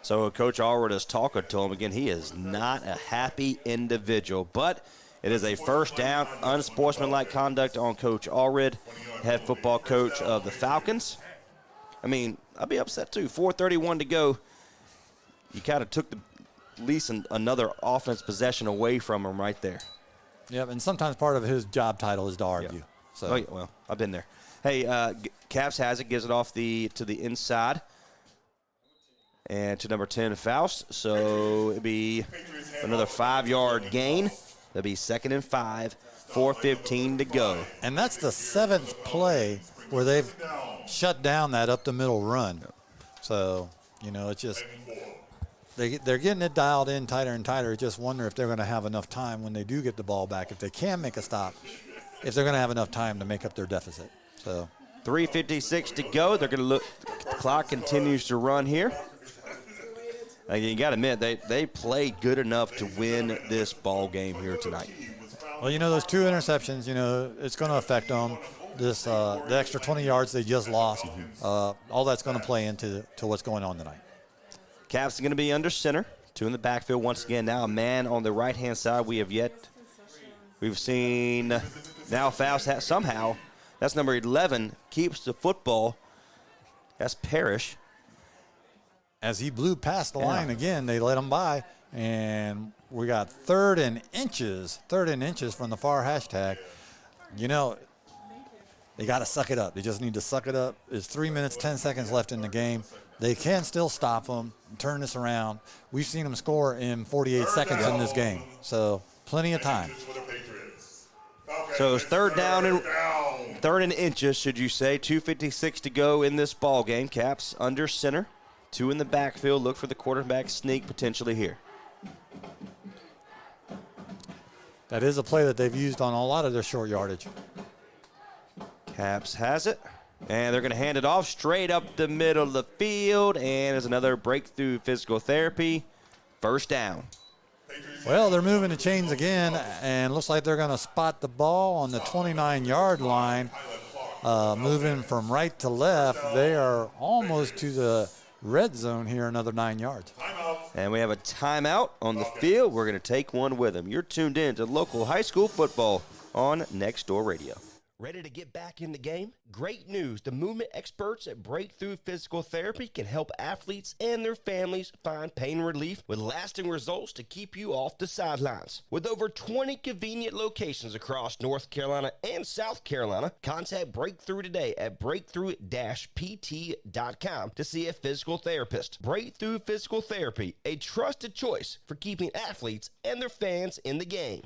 So Coach Allred is talking to him. Again, he is not a happy individual, but it is a 1st down, unsportsmanlike conduct on Coach Allred, head football coach of the Falcons. I mean, I'd be upset too. 4:31 to go. You kind of took at least another offense possession away from him right there. Yep, and sometimes part of his job title is to argue. Yeah. So. Oh, yeah, well, I've been there. Hey, Caps has it, gives it off to the inside. And to number 10, Faust. So it'd be another 5-yard gain. That'd be 2nd and 5, 4:15 to go. And that's the 7th play where they've shut down that up-the-middle run. So, it's just they're getting it dialed in tighter and tighter. Just wonder if they're going to have enough time when they do get the ball back, if they can make a stop, if they're going to have enough time to make up their deficit. So 3:56 to go. They're going to look. The clock continues to run here. You got to admit, they played good enough to win this ball game here tonight. Well, those 2 interceptions, it's going to affect them. The extra 20 yards they just lost, all that's going to play into what's going on tonight. Caps are going to be under center. 2 in the backfield once again. Now a man on the right-hand side. We've seen now Faust somehow. That's number 11, keeps the football. That's Parrish. As he blew past the line again, they let him by, and we got 3rd and inches from the far hashtag. They got to suck it up. They just need to suck it up. There's 3 minutes, 10 seconds left in the game. They can still stop them, turn this around. We've seen them score in 48 seconds in this game, so plenty of time. So it's 3rd and inches, should you say. 2:56 to go in this ball game. Caps under center. 2 in the backfield. Look for the quarterback sneak potentially here. That is a play that they've used on a lot of their short yardage. Caps has it. And they're going to hand it off straight up the middle of the field. And there's another breakthrough physical therapy. First down. Well, they're moving the chains again, and looks like they're going to spot the ball on the 29-yard line. Moving from right to left, they are almost to the red zone here, another 9 yards. And we have a timeout on the field. We're going to take one with them. You're tuned in to local high school football on Next Door Radio. Ready to get back in the game? Great news. The movement experts at Breakthrough Physical Therapy can help athletes and their families find pain relief with lasting results to keep you off the sidelines. With over 20 convenient locations across North Carolina and South Carolina, contact Breakthrough today at breakthrough-pt.com to see a physical therapist. Breakthrough Physical Therapy, a trusted choice for keeping athletes and their fans in the game.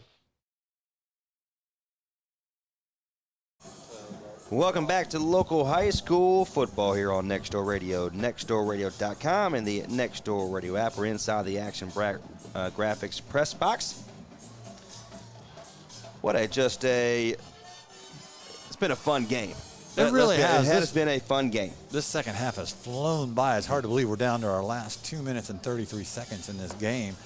Welcome back to local high school football here on Next Door Radio, nextdoorradio.com, and the Next Door Radio app. We're inside the Action Graphics press box. It's been a fun game. It really has. It has been a fun game. This second half has flown by. It's hard to believe we're down to our last 2 minutes and 33 seconds in this game.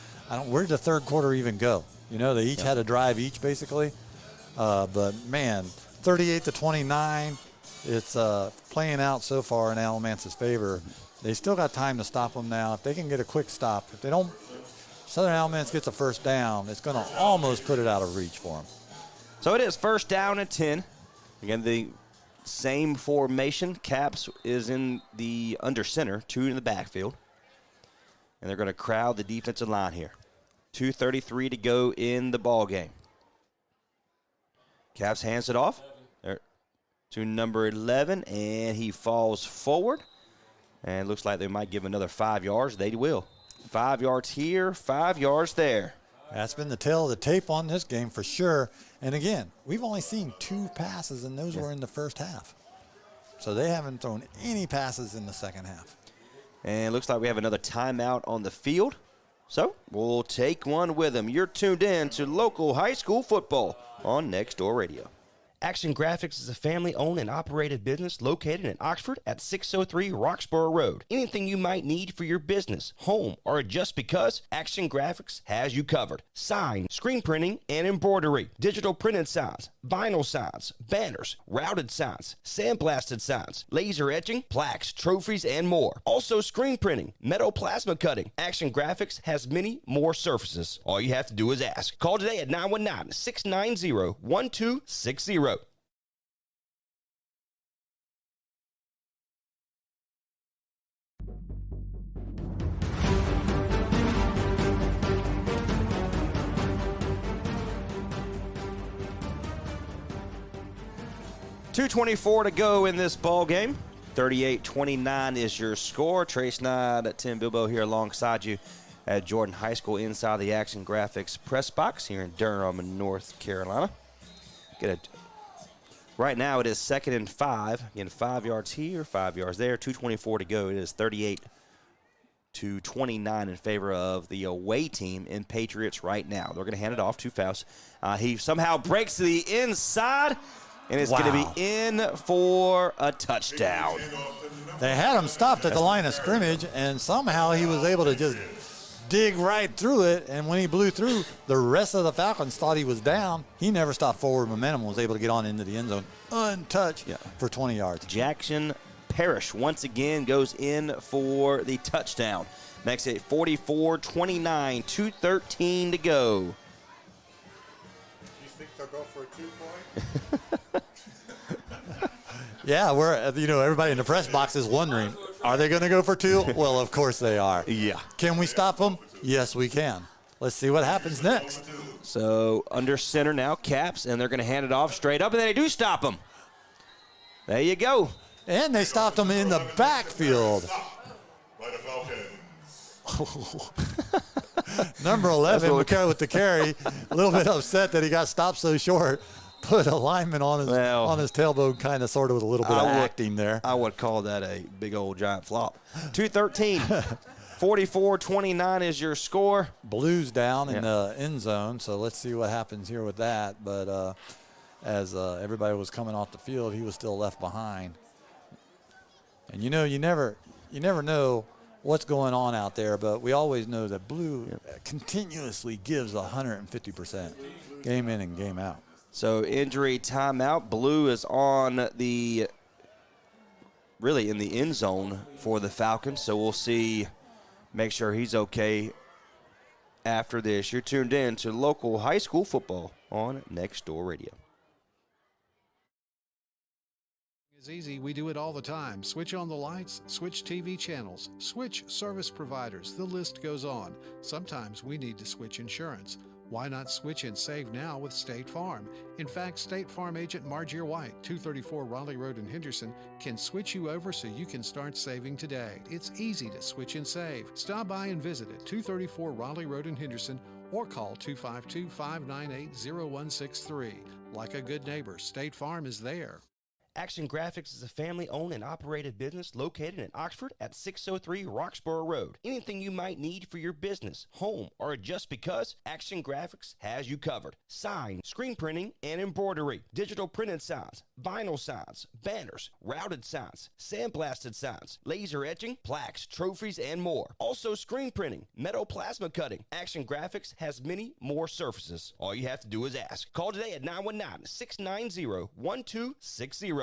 Where did the third quarter even go? They each had a drive each, basically. But, man, 38-29, it's playing out so far in Alamance's favor. They still got time to stop them now. If they can get a quick stop, if they don't, Southern Alamance gets a first down, it's going to almost put it out of reach for them. So it is first down and 10. Again, the same formation. Caps is in the under center, 2 in the backfield. And they're going to crowd the defensive line here. 2:33 to go in the ball game. Caps hands it off to number 11, and he falls forward. And it looks like they might give another 5 yards. They will. 5 yards here, 5 yards there. That's been the tail of the tape on this game for sure. And again, we've only seen 2 passes, and those were in the first half. So they haven't thrown any passes in the second half. And it looks like we have another timeout on the field. So we'll take one with them. You're tuned in to local high school football on Next Door Radio. Action Graphics is a family-owned and operated business located in Oxford at 603 Roxborough Road. Anything you might need for your business, home, or just because, Action Graphics has you covered. Sign, screen printing, and embroidery, digital printed signs, vinyl signs, banners, routed signs, sandblasted signs, laser etching, plaques, trophies, and more. Also screen printing, metal plasma cutting. Action Graphics has many more surfaces. All you have to do is ask. Call today at 919-690-1260. 2:24 to go in this ball game. 38-29 is your score. Trace Nod, Tim Bilbo here alongside you at Jordan High School inside the Action Graphics press box here in Durham, North Carolina. Right now it is 2nd and 5. Again, 5 yards here, 5 yards there. 2:24 to go. It is 38-29 in favor of the away team in Patriots right now. They're going to hand it off to Faust. He somehow breaks to the inside. and it's Wow. going to be in for a touchdown. They had him stopped at the line of scrimmage, and somehow he was able to just dig right through it. And when he blew through, the rest of the Falcons thought he was down. He never stopped forward momentum, was able to get on into the end zone untouched for 20 yards. Jackson Parrish once again goes in for the touchdown. Makes it 44-29, 2:13 to go. You think they'll go for a 2-point? Yeah, everybody in the press box is wondering, are they going to go for 2? Well, of course they are. Yeah. Can we stop them? Yes, we can. Let's see what happens next. So under center now, Caps, and they're going to hand it off straight up, and they do stop him. There you go. And they stopped him in the backfield. By the Falcons. Number 11, McCarry with the carry, a little bit upset that he got stopped so short. Put a lineman on his tailbone, kind of, sort of, with a little bit of acting there. I would call that a big old giant flop. 2:13, 44-29 is your score. Blues down in the end zone, so let's see what happens here with that. But as everybody was coming off the field, he was still left behind. And you never know what's going on out there, but we always know that Blue continuously gives 150%, game in and game out. So injury timeout. Blue is on really in the end zone for the Falcons. So we'll see, make sure he's okay after this. You're tuned in to local high school football on Next Door Radio. It's easy. We do it all the time. Switch on the lights, switch TV channels, switch service providers. The list goes on. Sometimes we need to switch insurance. Why not switch and save now with State Farm? In fact, State Farm agent Margier White, 234 Raleigh Road in Henderson, can switch you over so you can start saving today. It's easy to switch and save. Stop by and visit at 234 Raleigh Road in Henderson or call 252-598-0163. Like a good neighbor, State Farm is there. Action Graphics is a family-owned and operated business located in Oxford at 603 Roxborough Road. Anything you might need for your business, home, or just because, Action Graphics has you covered. Sign, screen printing, and embroidery, digital printed signs, vinyl signs, banners, routed signs, sandblasted signs, laser etching, plaques, trophies, and more. Also screen printing, metal plasma cutting. Action Graphics has many more surfaces. All you have to do is ask. Call today at 919-690-1260.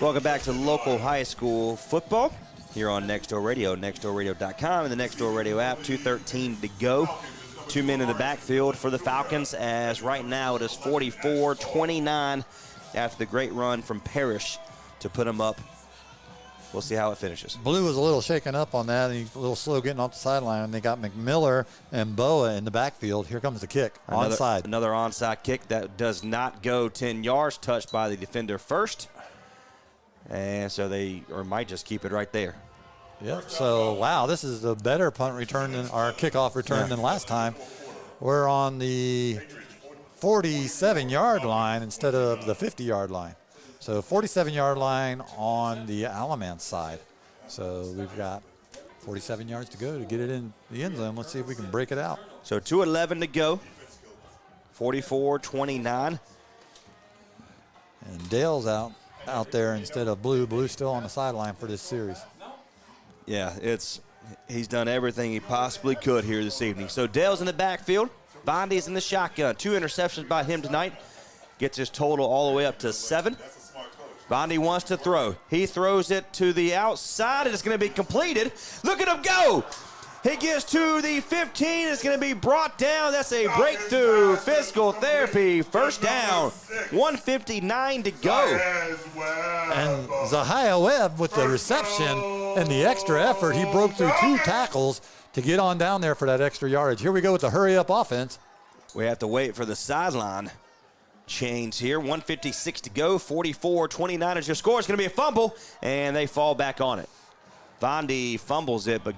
Welcome back to local high school football here on Next Door Radio, nextdoorradio.com, and the Next Door Radio app. 2:13 to go. 2 men in the backfield for the Falcons, as right now it is 44-29 after the great run from Parrish to put them up. We'll see how it finishes. Blue was a little shaken up on that, and he's a little slow getting off the sideline. And they got McMiller and Boa in the backfield. Here comes the kick, onside. Another onside kick that does not go 10 yards, touched by the defender first. And so might just keep it right there. Yep, so, wow, this is a better punt return than our kickoff return than last time. We're on the 47-yard line instead of the 50-yard line. So 47-yard line on the Alamance side. So we've got 47 yards to go to get it in the end zone. Let's see if we can break it out. So 2:11 to go. 44-29. And Dale's out there instead of Blue. Blue's still on the sideline for this series. Yeah, he's done everything he possibly could here this evening. So Dale's in the backfield. Bondi's in the shotgun. 2 interceptions by him tonight. Gets his total all the way up to 7. Bondi wants to throw. He throws it to the outside, and it's going to be completed. Look at him go. He gets to the 15. It's going to be brought down. That's a breakthrough physical therapy. First down. 1:59 to go. And Zahia Webb with the reception and the extra effort. He broke through 2 tackles to get on down there for that extra yardage. Here we go with the hurry-up offense. We have to wait for the sideline change here. 1:56 to go. 44-29 is your score. It's going to be a fumble, and they fall back on it. Bondi fumbles it, but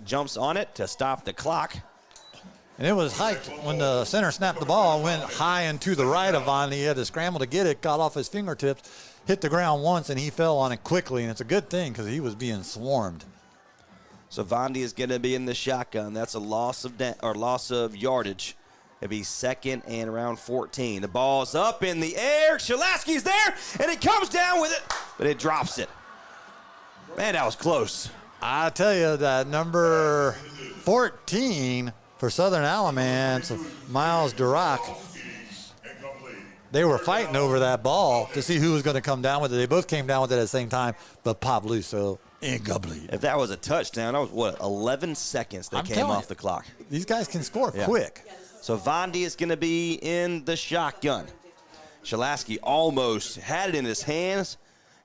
jumps on it to stop the clock. And it was hiked when the center snapped the ball, went high and to the right of Bondi. He had to scramble to get it, got off his fingertips, hit the ground once, and he fell on it quickly. And it's a good thing because he was being swarmed. So Vondi is going to be in the shotgun. That's a loss of yardage. It'll be second and around 14. The ball's up in the air. Shalaski's there, and he comes down with it, but it drops it. Man, that was close. I tell you that number 14 for Southern Alamance, Miles Durack, they were fighting over that ball to see who was going to come down with it. They both came down with it at the same time, but popped loose, so incomplete. If that was a touchdown, that was, 11 seconds that came off the clock. These guys can score quick. So Vondi is going to be in the shotgun. Shalaski almost had it in his hands,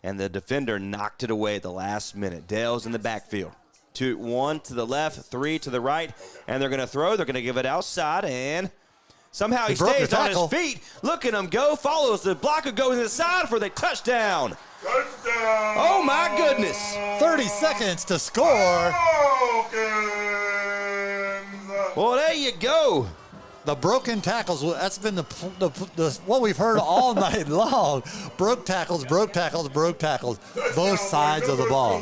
and the defender knocked it away at the last minute. Dale's in the backfield. 1 to the left, 3 to the right, and they're going to throw. They're going to give it outside, and somehow he stays on his feet. Look at him go, follows the blocker, goes inside for the touchdown. Touchdown! Oh, my goodness. 30 seconds to score. Falcons! Well, there you go. The broken tackles, that's been the what we've heard all night long. Broke tackles, both sides of the ball.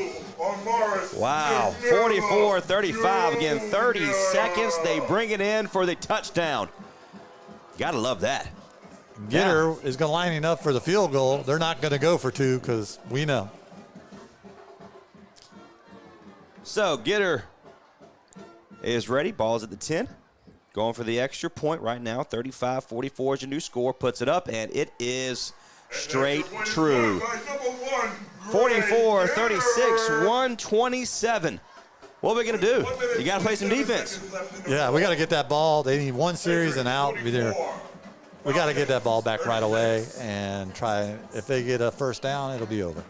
Wow, 44-35, again, 30 seconds. They bring it in for the touchdown. Gotta love that. Gitter is going to lining up for the field goal. They're not going to go for 2 because we know. So Gitter is ready. Ball's at the 10. Going for the extra point right now. 35-44 is your new score. Puts it up, and it is straight true. 44-36, 127. What are we going to do? You got to play some defense. Yeah, we got to get that ball. They need one series and out. We got to get that ball back right away and try. If they get a first down, it'll be over.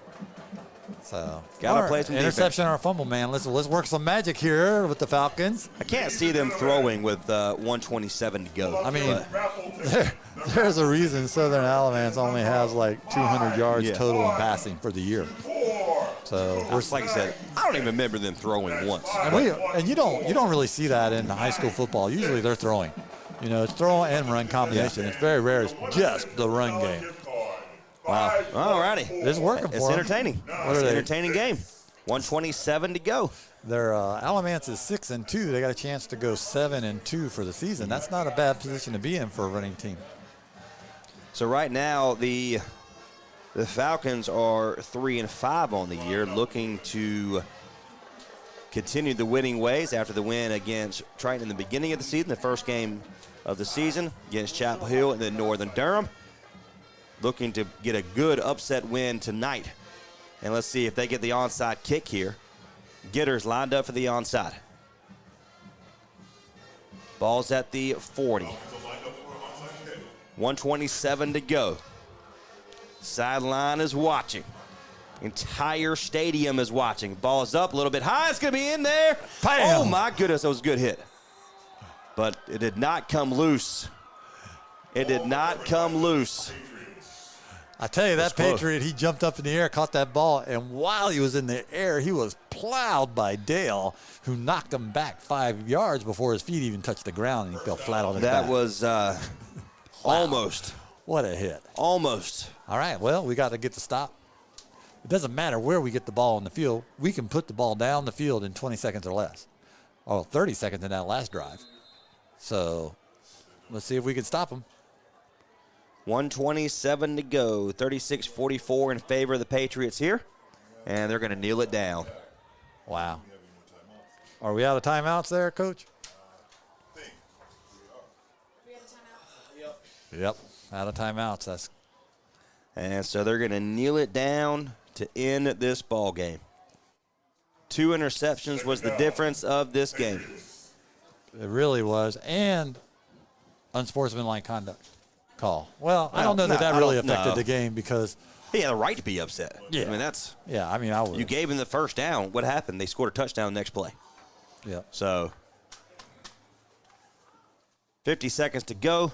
So Gotta play some interception or fumble, man. Let's work some magic here with the Falcons. I can't see them throwing with 127 to go. I mean, there's a reason Southern Alamance only has like 200 yards total in passing for the year. So we're like I said, I don't even remember them throwing once. And you don't really see that in high school football. Usually they're throwing. You know, it's throw and run combination. It's very rare. It's just the run game. Wow. All righty. It's working for them. It's entertaining. It's an entertaining game. 127 to go. Their Alamance is 6-2. They got a chance to go 7-2 for the season. That's not a bad position to be in for a running team. So right now the Falcons are 3-5 on the year, looking to continue the winning ways after the win against Triton in the beginning of the season, the first game of the season against Chapel Hill and then Northern Durham. Looking to get a good upset win tonight. And let's see if they get the onside kick here. Gitter's lined up for the onside. Ball's at the 40. 127 to go. Sideline is watching. Entire stadium is watching. Ball's up a little bit high. It's going to be in there. Bam. Oh, my goodness. That was a good hit. But it did not come loose. It did not come loose. I tell you, that Patriot, he jumped up in the air, caught that ball, and while he was in the air, he was plowed by Dale, who knocked him back 5 yards before his feet even touched the ground, and he fell flat on his back. That was almost. What a hit. Almost. All right, well, we got to get the stop. It doesn't matter where we get the ball in the field. We can put the ball down the field in 20 seconds or less, or 30 seconds in that last drive. So let's see if we can stop them. 127 to go. 36-44 in favor of the Patriots here. And they're going to kneel it down. Wow. Are we out of timeouts there, Coach? Yep, out of timeouts. And so they're going to kneel it down to end this ball game. 2 interceptions was the difference of this game. It really was. And unsportsmanlike conduct call. Well, I don't know that really affected the game because he had a right to be upset. Yeah. I mean, that's. Yeah, I mean, I would. You gave him the first down. What happened? They scored a touchdown next play. Yeah. So 50 seconds to go.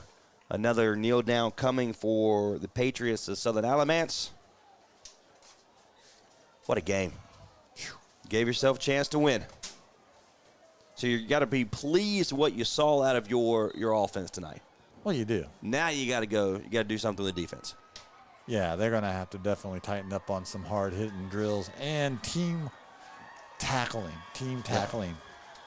Another kneel down coming for the Patriots of Southern Alamance. What a game. Gave yourself a chance to win. So you got to be pleased with what you saw out of your offense tonight. Well, you do. Now you got to go. You got to do something with defense. Yeah, they're going to have to definitely tighten up on some hard-hitting drills and team tackling, team tackling.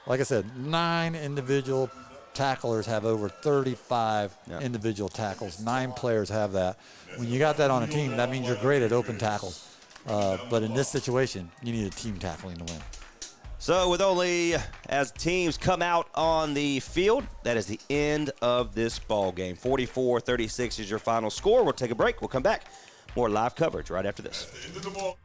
Like I said, 9 individual tacklers have over 35 individual tackles. 9 players have that. When you got that on a team, that means you're great at open tackles. But in this situation, you need a team tackling to win. So with only as teams come out on the field, that is the end of this ball game. 44-36 is your final score. We'll take a break. We'll come back. More live coverage right after this. Into the ball.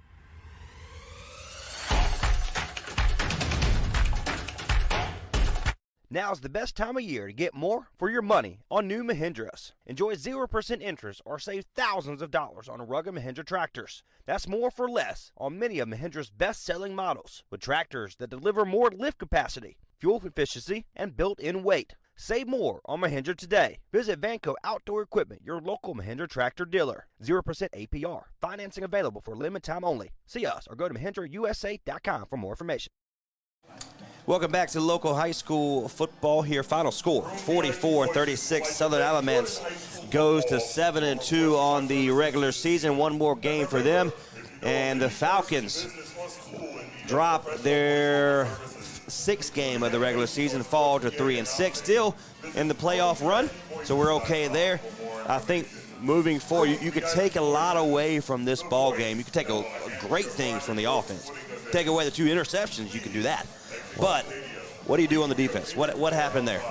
Now's the best time of year to get more for your money on new Mahindras. Enjoy 0% interest or save thousands of dollars on rugged Mahindra tractors. That's more for less on many of Mahindra's best-selling models, with tractors that deliver more lift capacity, fuel efficiency, and built-in weight. Save more on Mahindra today. Visit Vanco Outdoor Equipment, your local Mahindra tractor dealer. 0% APR. Financing available for limited time only. See us or go to MahindraUSA.com for more information. Welcome back to local high school football here. Final score, 44-36. Southern Alamance goes to 7-2 on the regular season. One more game for them. And the Falcons drop their 6th game of the regular season, fall to 3-6. Still in the playoff run, so we're okay there. I think moving forward, you could take a lot away from this ball game. You could take great things from the offense. Take away the 2 interceptions, you could do that. But what do you do on the defense? What happened there?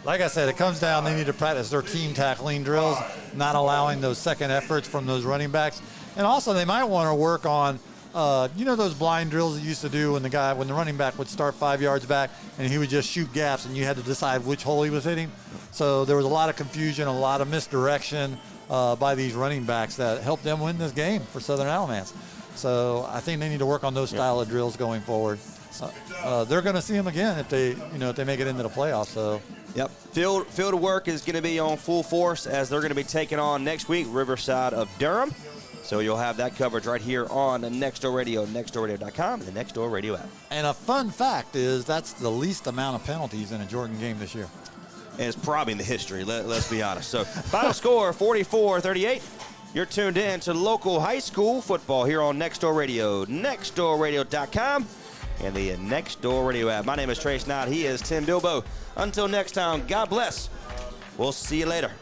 Like I said, it comes down, they need to practice their team tackling drills, not allowing those second efforts from those running backs. And also they might want to work on, those blind drills they used to do when the running back would start 5 yards back and he would just shoot gaps and you had to decide which hole he was hitting. So there was a lot of confusion, a lot of misdirection by these running backs that helped them win this game for Southern Alamance. So I think they need to work on those style of drills going forward. They're going to see them again if they make it into the playoffs. So, yep, field work is going to be on full force as they're going to be taking on next week Riverside of Durham. So you'll have that coverage right here on the Nextdoor Radio, nextdoorradio.com, and the Nextdoor Radio app. And a fun fact is that's the least amount of penalties in a Jordan game this year. And it's probably in the history, let's be honest. So final score, 44-38. You're tuned in to local high school football here on Nextdoor Radio, nextdoorradio.com. and the Nextdoor Radio app. My name is Trace Knott. He is Tim Bilbo. Until next time, God bless. We'll see you later.